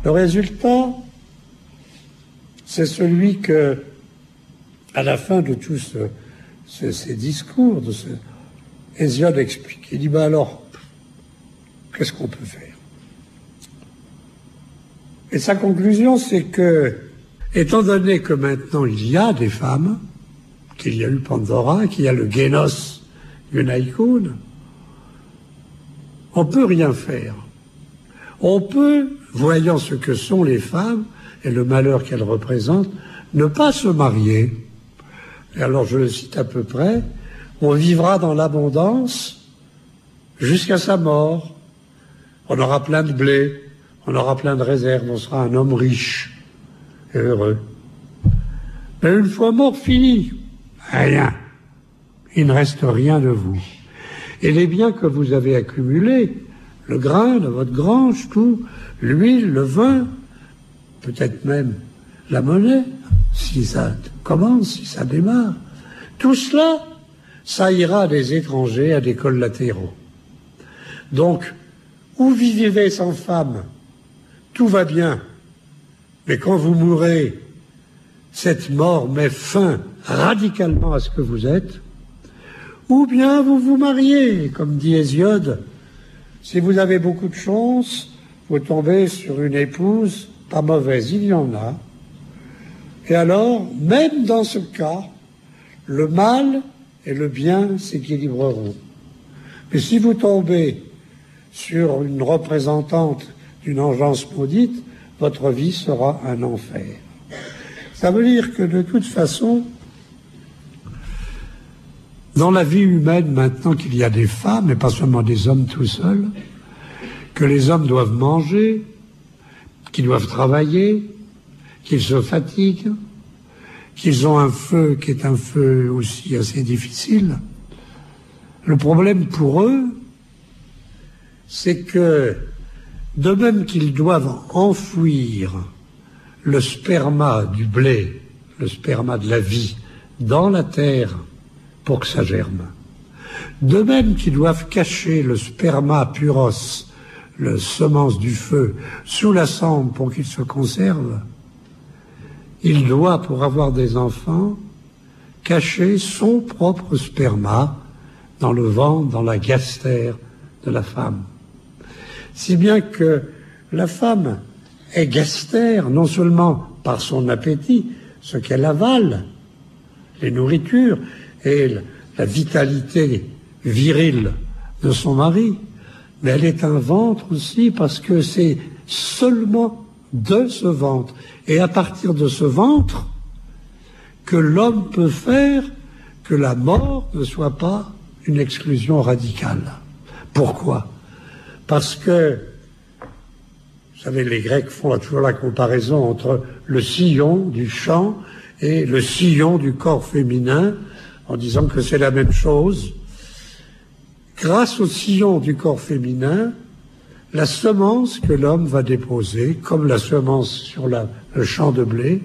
Le résultat, c'est celui que, à la fin de tous ces discours, Hésiode explique. Il dit, ben alors, qu'est-ce qu'on peut faire? Et sa conclusion, c'est que, étant donné que maintenant il y a des femmes, qu'il y a eu Pandora, qu'il y a le Génos Gunaïkoun, on peut rien faire. On peut, voyant ce que sont les femmes et le malheur qu'elles représentent, ne pas se marier. Et alors, je le cite à peu près, on vivra dans l'abondance jusqu'à sa mort. On aura plein de blé, on aura plein de réserves, on sera un homme riche et heureux. Mais une fois mort, fini. Rien. Il ne reste rien de vous. Et les biens que vous avez accumulés, le grain de votre grange, tout, l'huile, le vin, peut-être même la monnaie, si ça commence, si ça démarre, tout cela, ça ira à des étrangers, à des collatéraux. Donc, où vous vivez sans femme, tout va bien. Mais quand vous mourrez, cette mort met fin radicalement à ce que vous êtes. Ou bien vous vous mariez, comme dit Hésiode. Si vous avez beaucoup de chance, vous tombez sur une épouse pas mauvaise, il y en a. Et alors, même dans ce cas, le mal et le bien s'équilibreront. Mais si vous tombez sur une représentante d'une engeance maudite, votre vie sera un enfer. Ça veut dire que de toute façon, dans la vie humaine, maintenant qu'il y a des femmes, et pas seulement des hommes tout seuls, que les hommes doivent manger, qu'ils doivent travailler, qu'ils se fatiguent, qu'ils ont un feu qui est un feu aussi assez difficile. Le problème pour eux, c'est que, de même qu'ils doivent enfouir le sperma du blé, le sperma de la vie, dans la terre pour que ça germe, de même qu'ils doivent cacher le sperma puros, le semence du feu, sous la cendre pour qu'il se conserve, il doit, pour avoir des enfants, cacher son propre sperma dans le ventre, dans la gastère de la femme. Si bien que la femme est gastère, non seulement par son appétit, ce qu'elle avale, les nourritures, et la vitalité virile de son mari, mais elle est un ventre aussi parce que c'est seulement de ce ventre, et à partir de ce ventre, que l'homme peut faire que la mort ne soit pas une exclusion radicale. Pourquoi ? Parce que, vous savez, les Grecs font toujours la comparaison entre le sillon du champ et le sillon du corps féminin, en disant que c'est la même chose. Grâce au sillon du corps féminin, la semence que l'homme va déposer, comme la semence sur le champ de blé,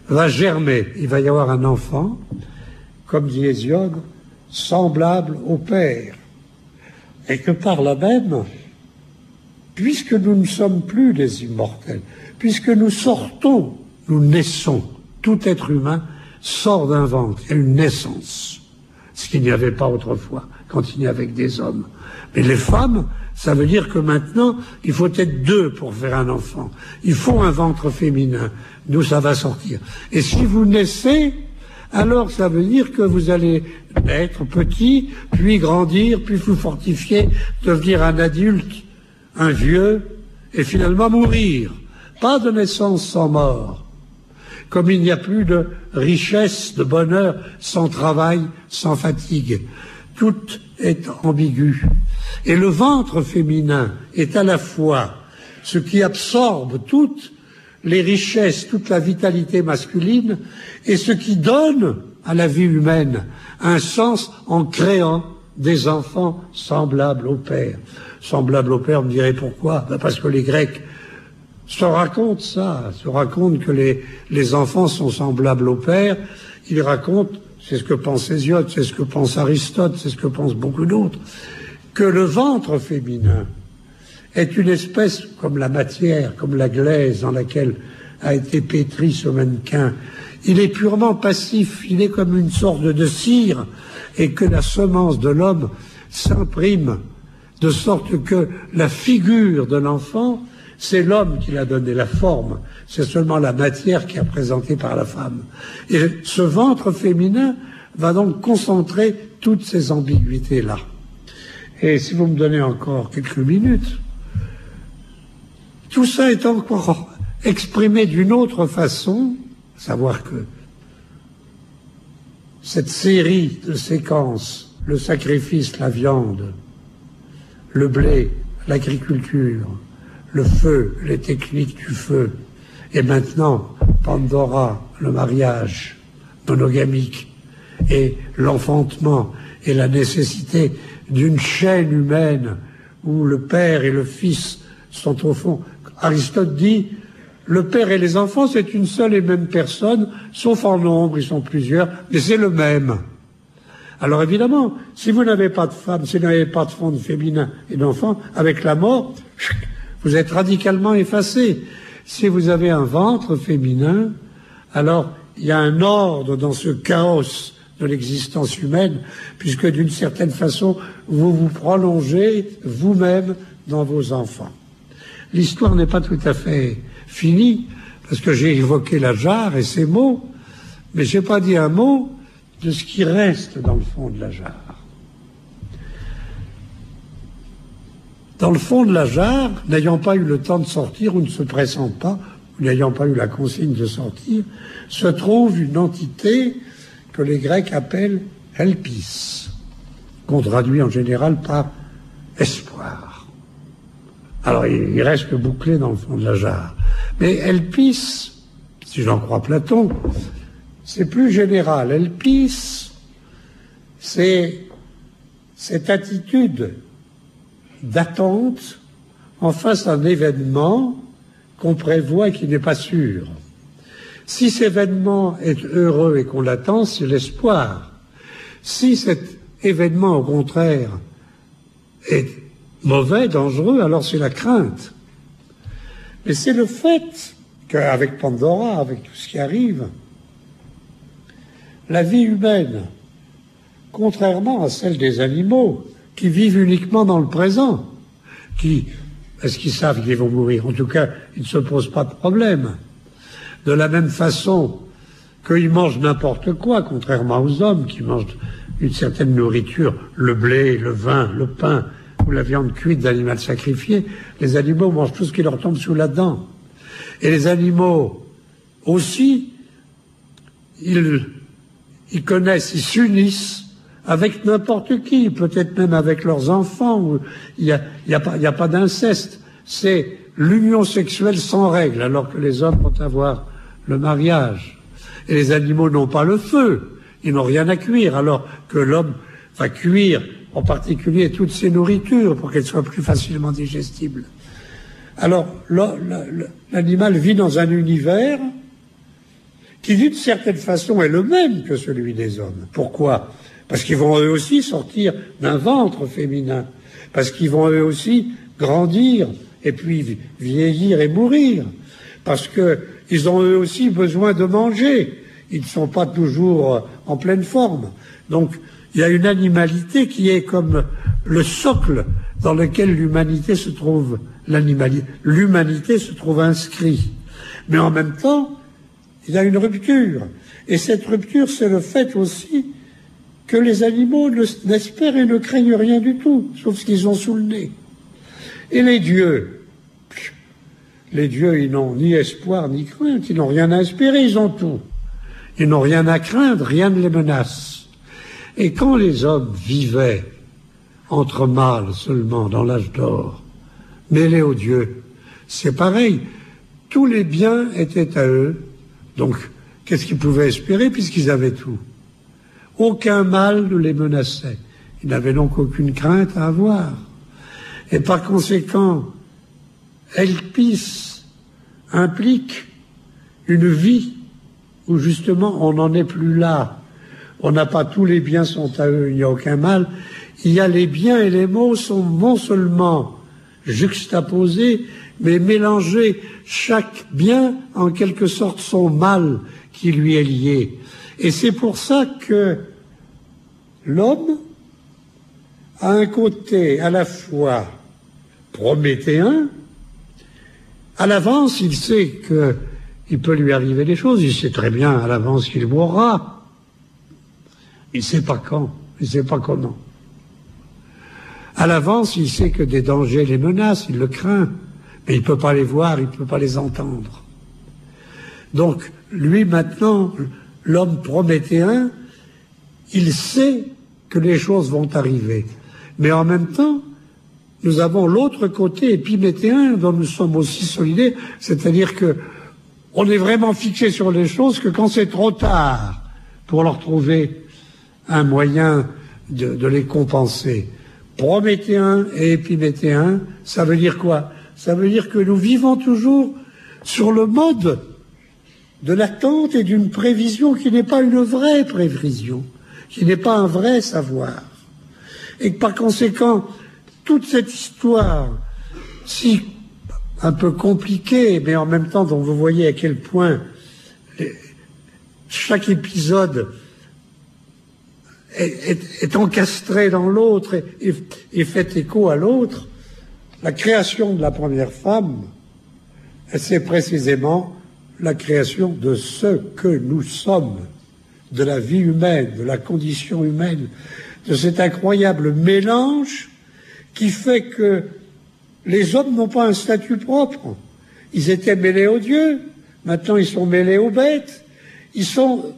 va germer. Il va y avoir un enfant, comme dit Hésiode, semblable au Père. Et que par là même, puisque nous ne sommes plus des immortels, puisque nous sortons, nous naissons, tout être humain sort d'un ventre, il y a une naissance, ce qu'il n'y avait pas autrefois, quand il n'y avait que des hommes. Mais les femmes, ça veut dire que maintenant, il faut être deux pour faire un enfant. Il faut un ventre féminin, d'où ça va sortir. Et si vous naissez, alors ça veut dire que vous allez être petit, puis grandir, puis vous fortifier, devenir un adulte, un vieux, et finalement mourir. Pas de naissance sans mort. Comme il n'y a plus de richesse, de bonheur, sans travail, sans fatigue. Tout est ambigu. Et le ventre féminin est à la fois ce qui absorbe toutes les richesses, toute la vitalité masculine, et ce qui donne à la vie humaine un sens en créant des enfants semblables au Père. Semblables au Père, on me dirait pourquoi ? Parce que les Grecs se racontent ça, se racontent que les enfants sont semblables au Père. Ils racontent, c'est ce que pense Hésiode, c'est ce que pense Aristote, c'est ce que pensent beaucoup d'autres, que le ventre féminin est une espèce comme la matière, comme la glaise dans laquelle a été pétri ce mannequin. Il est purement passif, il est comme une sorte de cire, et que la semence de l'homme s'imprime, de sorte que la figure de l'enfant, c'est l'homme qui l'a donné la forme, c'est seulement la matière qui est présentée par la femme. Et ce ventre féminin va donc concentrer toutes ces ambiguïtés-là. Et si vous me donnez encore quelques minutes, tout ça est encore exprimé d'une autre façon, à savoir que cette série de séquences, le sacrifice, la viande, le blé, l'agriculture, le feu, les techniques du feu, et maintenant Pandora, le mariage monogamique, et l'enfantement, et la nécessité d'une chaîne humaine où le père et le fils sont au fond. Aristote dit, le père et les enfants, c'est une seule et même personne, sauf en nombre, ils sont plusieurs, mais c'est le même. Alors évidemment, si vous n'avez pas de femme, si vous n'avez pas de fond féminin et d'enfant, avec la mort, vous êtes radicalement effacé. Si vous avez un ventre féminin, alors il y a un ordre dans ce chaos de l'existence humaine, puisque d'une certaine façon, vous vous prolongez vous-même dans vos enfants. L'histoire n'est pas tout à fait finie, parce que j'ai évoqué la jarre et ses mots, mais je n'ai pas dit un mot de ce qui reste dans le fond de la jarre. Dans le fond de la jarre, n'ayant pas eu le temps de sortir ou ne se pressant pas, ou n'ayant pas eu la consigne de sortir, se trouve une entité que les Grecs appellent elpis, qu'on traduit en général par espoir. Alors il reste bouclé dans le fond de la jarre. Mais elpis, si j'en crois Platon, c'est plus général. Elpis, c'est cette attitude d'attente en face d'un événement qu'on prévoit et qui n'est pas sûr. Si cet événement est heureux et qu'on l'attend, c'est l'espoir. Si cet événement, au contraire, est mauvais, dangereux, alors c'est la crainte. Mais c'est le fait qu'avec Pandora, avec tout ce qui arrive, la vie humaine, contrairement à celle des animaux, qui vivent uniquement dans le présent, est-ce qu'ils savent qu'ils vont mourir? En tout cas, ils ne se posent pas de problème. De la même façon qu'ils mangent n'importe quoi, contrairement aux hommes qui mangent une certaine nourriture, le blé, le vin, le pain ou la viande cuite d'animal sacrifié, les animaux mangent tout ce qui leur tombe sous la dent. Et les animaux aussi, ils connaissent, ils s'unissent avec n'importe qui, peut-être même avec leurs enfants. Il n'y a pas d'inceste. C'est l'union sexuelle sans règle, alors que les hommes vont avoir le mariage. Et les animaux n'ont pas le feu, ils n'ont rien à cuire, alors que l'homme va cuire en particulier toutes ses nourritures pour qu'elles soient plus facilement digestibles. Alors l'animal vit dans un univers qui d'une certaine façon est le même que celui des hommes. Pourquoi? Parce qu'ils vont eux aussi sortir d'un ventre féminin, parce qu'ils vont eux aussi grandir et puis vieillir et mourir, parce qu'ils ont eux aussi besoin de manger, ils ne sont pas toujours en pleine forme. Donc il y a une animalité qui est comme le socle dans lequel l'humanité se trouve, l'humanité se trouve inscrite. Mais en même temps, il y a une rupture. Et cette rupture, c'est le fait aussi que les animaux n'espèrent et ne craignent rien du tout, sauf ce qu'ils ont sous le nez. Et les dieux, ils n'ont ni espoir ni crainte, ils n'ont rien à espérer, ils ont tout. Ils n'ont rien à craindre, rien ne les menace. Et quand les hommes vivaient entre mâles seulement dans l'âge d'or, mêlés aux dieux, c'est pareil, tous les biens étaient à eux, donc qu'est-ce qu'ils pouvaient espérer puisqu'ils avaient tout? Aucun mal ne les menaçait. Ils n'avaient donc aucune crainte à avoir. Et par conséquent, elpis implique une vie où justement on n'en est plus là. On n'a pas tous les biens sont à eux, il n'y a aucun mal. Il y a les biens et les maux sont non seulement juxtaposés, mais mélangés. Chaque bien, en quelque sorte, son mal qui lui est lié. Et c'est pour ça que l'homme a un côté à la fois prométhéen. À l'avance, il sait qu'il peut lui arriver des choses. Il sait très bien à l'avance qu'il mourra. Il ne sait pas quand, il ne sait pas comment. À l'avance, il sait que des dangers les menacent, il le craint. Mais il ne peut pas les voir, il ne peut pas les entendre. Donc, lui maintenant, l'homme prométhéen, il sait que les choses vont arriver. Mais en même temps, nous avons l'autre côté épiméthéen dont nous sommes aussi solidaires, c'est-à-dire que on est vraiment fixé sur les choses que quand c'est trop tard pour leur trouver un moyen de les compenser. Prométhéen et épiméthéen, ça veut dire quoi? Ça veut dire que nous vivons toujours sur le mode de l'attente et d'une prévision qui n'est pas une vraie prévision. qui n'est pas un vrai savoir. Et que par conséquent, toute cette histoire, si un peu compliquée, mais en même temps dont vous voyez à quel point chaque épisode est encastré dans l'autre et fait écho à l'autre, la création de la première femme, c'est précisément la création de ce que nous sommes, de la vie humaine, de la condition humaine, de cet incroyable mélange qui fait que les hommes n'ont pas un statut propre. Ils étaient mêlés aux dieux, maintenant ils sont mêlés aux bêtes. Ils sont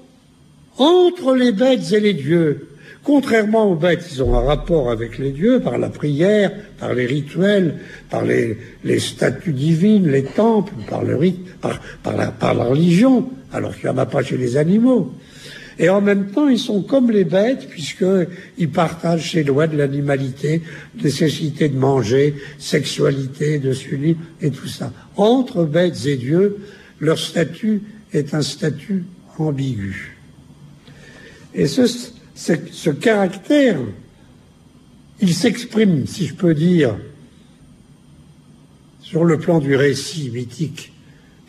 entre les bêtes et les dieux. Contrairement aux bêtes, ils ont un rapport avec les dieux par la prière, par les rituels, par les statues divines, les temples, par le rite, par la religion, alors qu'il n'y en a pas chez les animaux. Et en même temps, ils sont comme les bêtes, puisqu'ils partagent ces lois de l'animalité, nécessité de manger, sexualité, de s'unir, et tout ça. Entre bêtes et dieux, leur statut est un statut ambigu. Et ce caractère, il s'exprime, si je peux dire, sur le plan du récit mythique,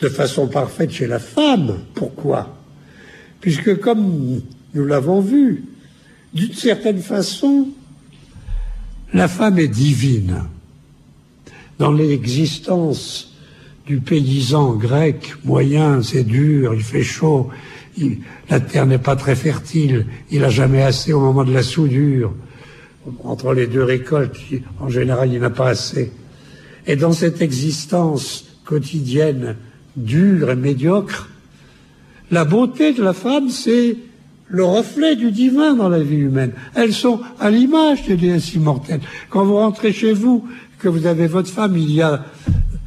de façon parfaite chez la femme. Pourquoi ? Puisque, comme nous l'avons vu, d'une certaine façon, la femme est divine. Dans l'existence du paysan grec moyen, c'est dur, il fait chaud, la terre n'est pas très fertile, il n'a jamais assez au moment de la soudure. Entre les deux récoltes, en général, il n'a pas assez. Et dans cette existence quotidienne dure et médiocre, la beauté de la femme, c'est le reflet du divin dans la vie humaine. Elles sont à l'image des déesses immortelles. Quand vous rentrez chez vous, que vous avez votre femme, il y a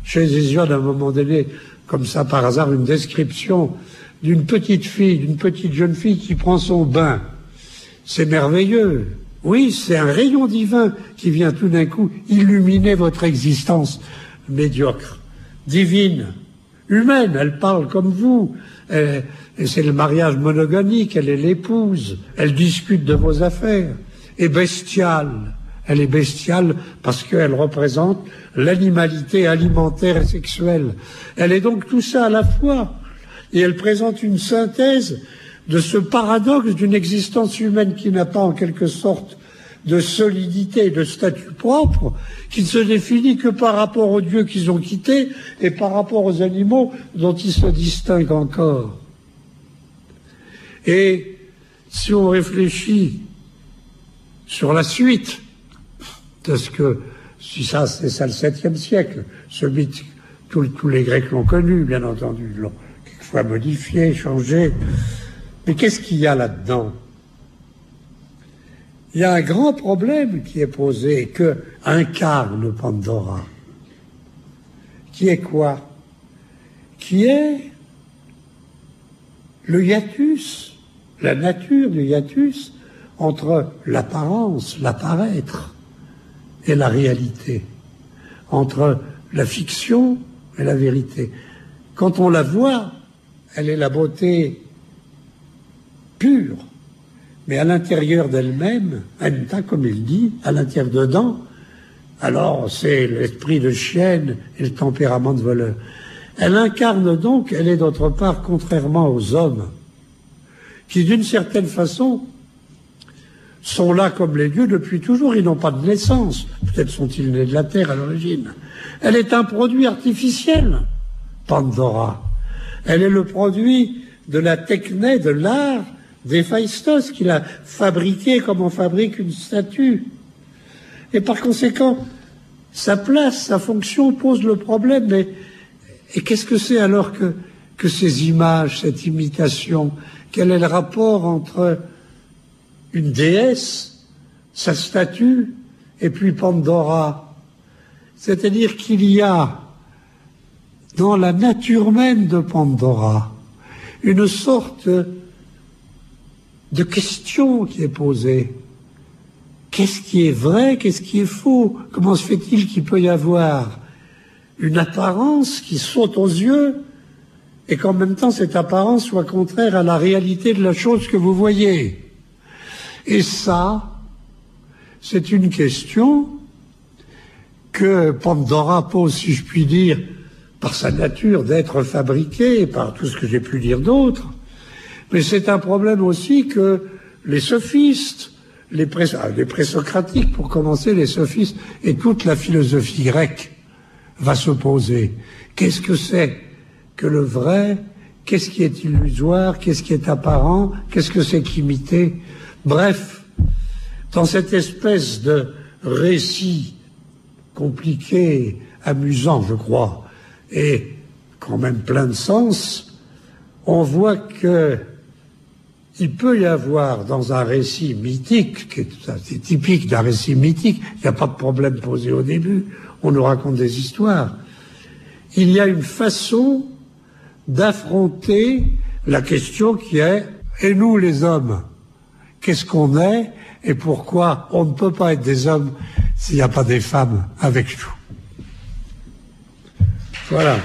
chez Hésiode, à un moment donné, comme ça par hasard, une description d'une petite fille, d'une petite jeune fille qui prend son bain. C'est merveilleux. Oui, c'est un rayon divin qui vient tout d'un coup illuminer votre existence médiocre, divine, humaine. Elle parle comme vous. Et c'est le mariage monogamique, elle est l'épouse, elle discute de vos affaires. Et bestiale, elle est bestiale parce qu'elle représente l'animalité alimentaire et sexuelle. Elle est donc tout ça à la fois. Et elle présente une synthèse de ce paradoxe d'une existence humaine qui n'a pas en quelque sorte de solidité, de statut propre, qui ne se définit que par rapport aux dieux qu'ils ont quittés et par rapport aux animaux dont ils se distinguent encore. Et si on réfléchit sur la suite de ce que, si ça, c'est ça le 7e siècle, ce mythe, tous les Grecs l'ont connu, bien entendu, l'ont quelquefois modifié, changé. Mais qu'est-ce qu'il y a là-dedans ? Il y a un grand problème qui est posé, que incarne Pandora. Qui est quoi ? Qui est le hiatus, la nature du hiatus entre l'apparence, l'apparaître et la réalité, entre la fiction et la vérité. Quand on la voit, elle est la beauté pure. Mais à l'intérieur d'elle-même, Enta, comme il dit, à l'intérieur dedans, alors c'est l'esprit de chienne et le tempérament de voleur. Elle incarne donc, elle est d'autre part, contrairement aux hommes, qui d'une certaine façon sont là comme les dieux depuis toujours, ils n'ont pas de naissance. Peut-être sont-ils nés de la terre à l'origine. Elle est un produit artificiel, Pandora. Elle est le produit de la techné, de l'art, d'Héphaïstos, qu'il a fabriqué comme on fabrique une statue. Et par conséquent, sa place, sa fonction pose le problème. Mais et qu'est-ce que c'est alors que ces images, cette imitation? Quel est le rapport entre une déesse, sa statue, et puis Pandora? C'est-à-dire qu'il y a dans la nature même de Pandora une sorte de question qui est posée. Qu'est-ce qui est vrai, qu'est-ce qui est faux? Comment se fait-il qu'il peut y avoir une apparence qui saute aux yeux et qu'en même temps cette apparence soit contraire à la réalité de la chose que vous voyez? Et ça, c'est une question que Pandora pose, si je puis dire, par sa nature d'être fabriqué, par tout ce que j'ai pu dire d'autre. Mais c'est un problème aussi que les sophistes, les présocratiques, pour commencer, les sophistes, et toute la philosophie grecque va se poser. Qu'est-ce que c'est que le vrai? Qu'est-ce qui est illusoire? Qu'est-ce qui est apparent? Qu'est-ce que c'est qu'imiter? Bref, dans cette espèce de récit compliqué, amusant, je crois, et quand même plein de sens, on voit que il peut y avoir dans un récit mythique, c'est typique d'un récit mythique, il n'y a pas de problème posé au début, on nous raconte des histoires. Il y a une façon d'affronter la question qui est « Et nous les hommes, qu'est-ce qu'on est et pourquoi on ne peut pas être des hommes s'il n'y a pas des femmes avec nous ?» Voilà.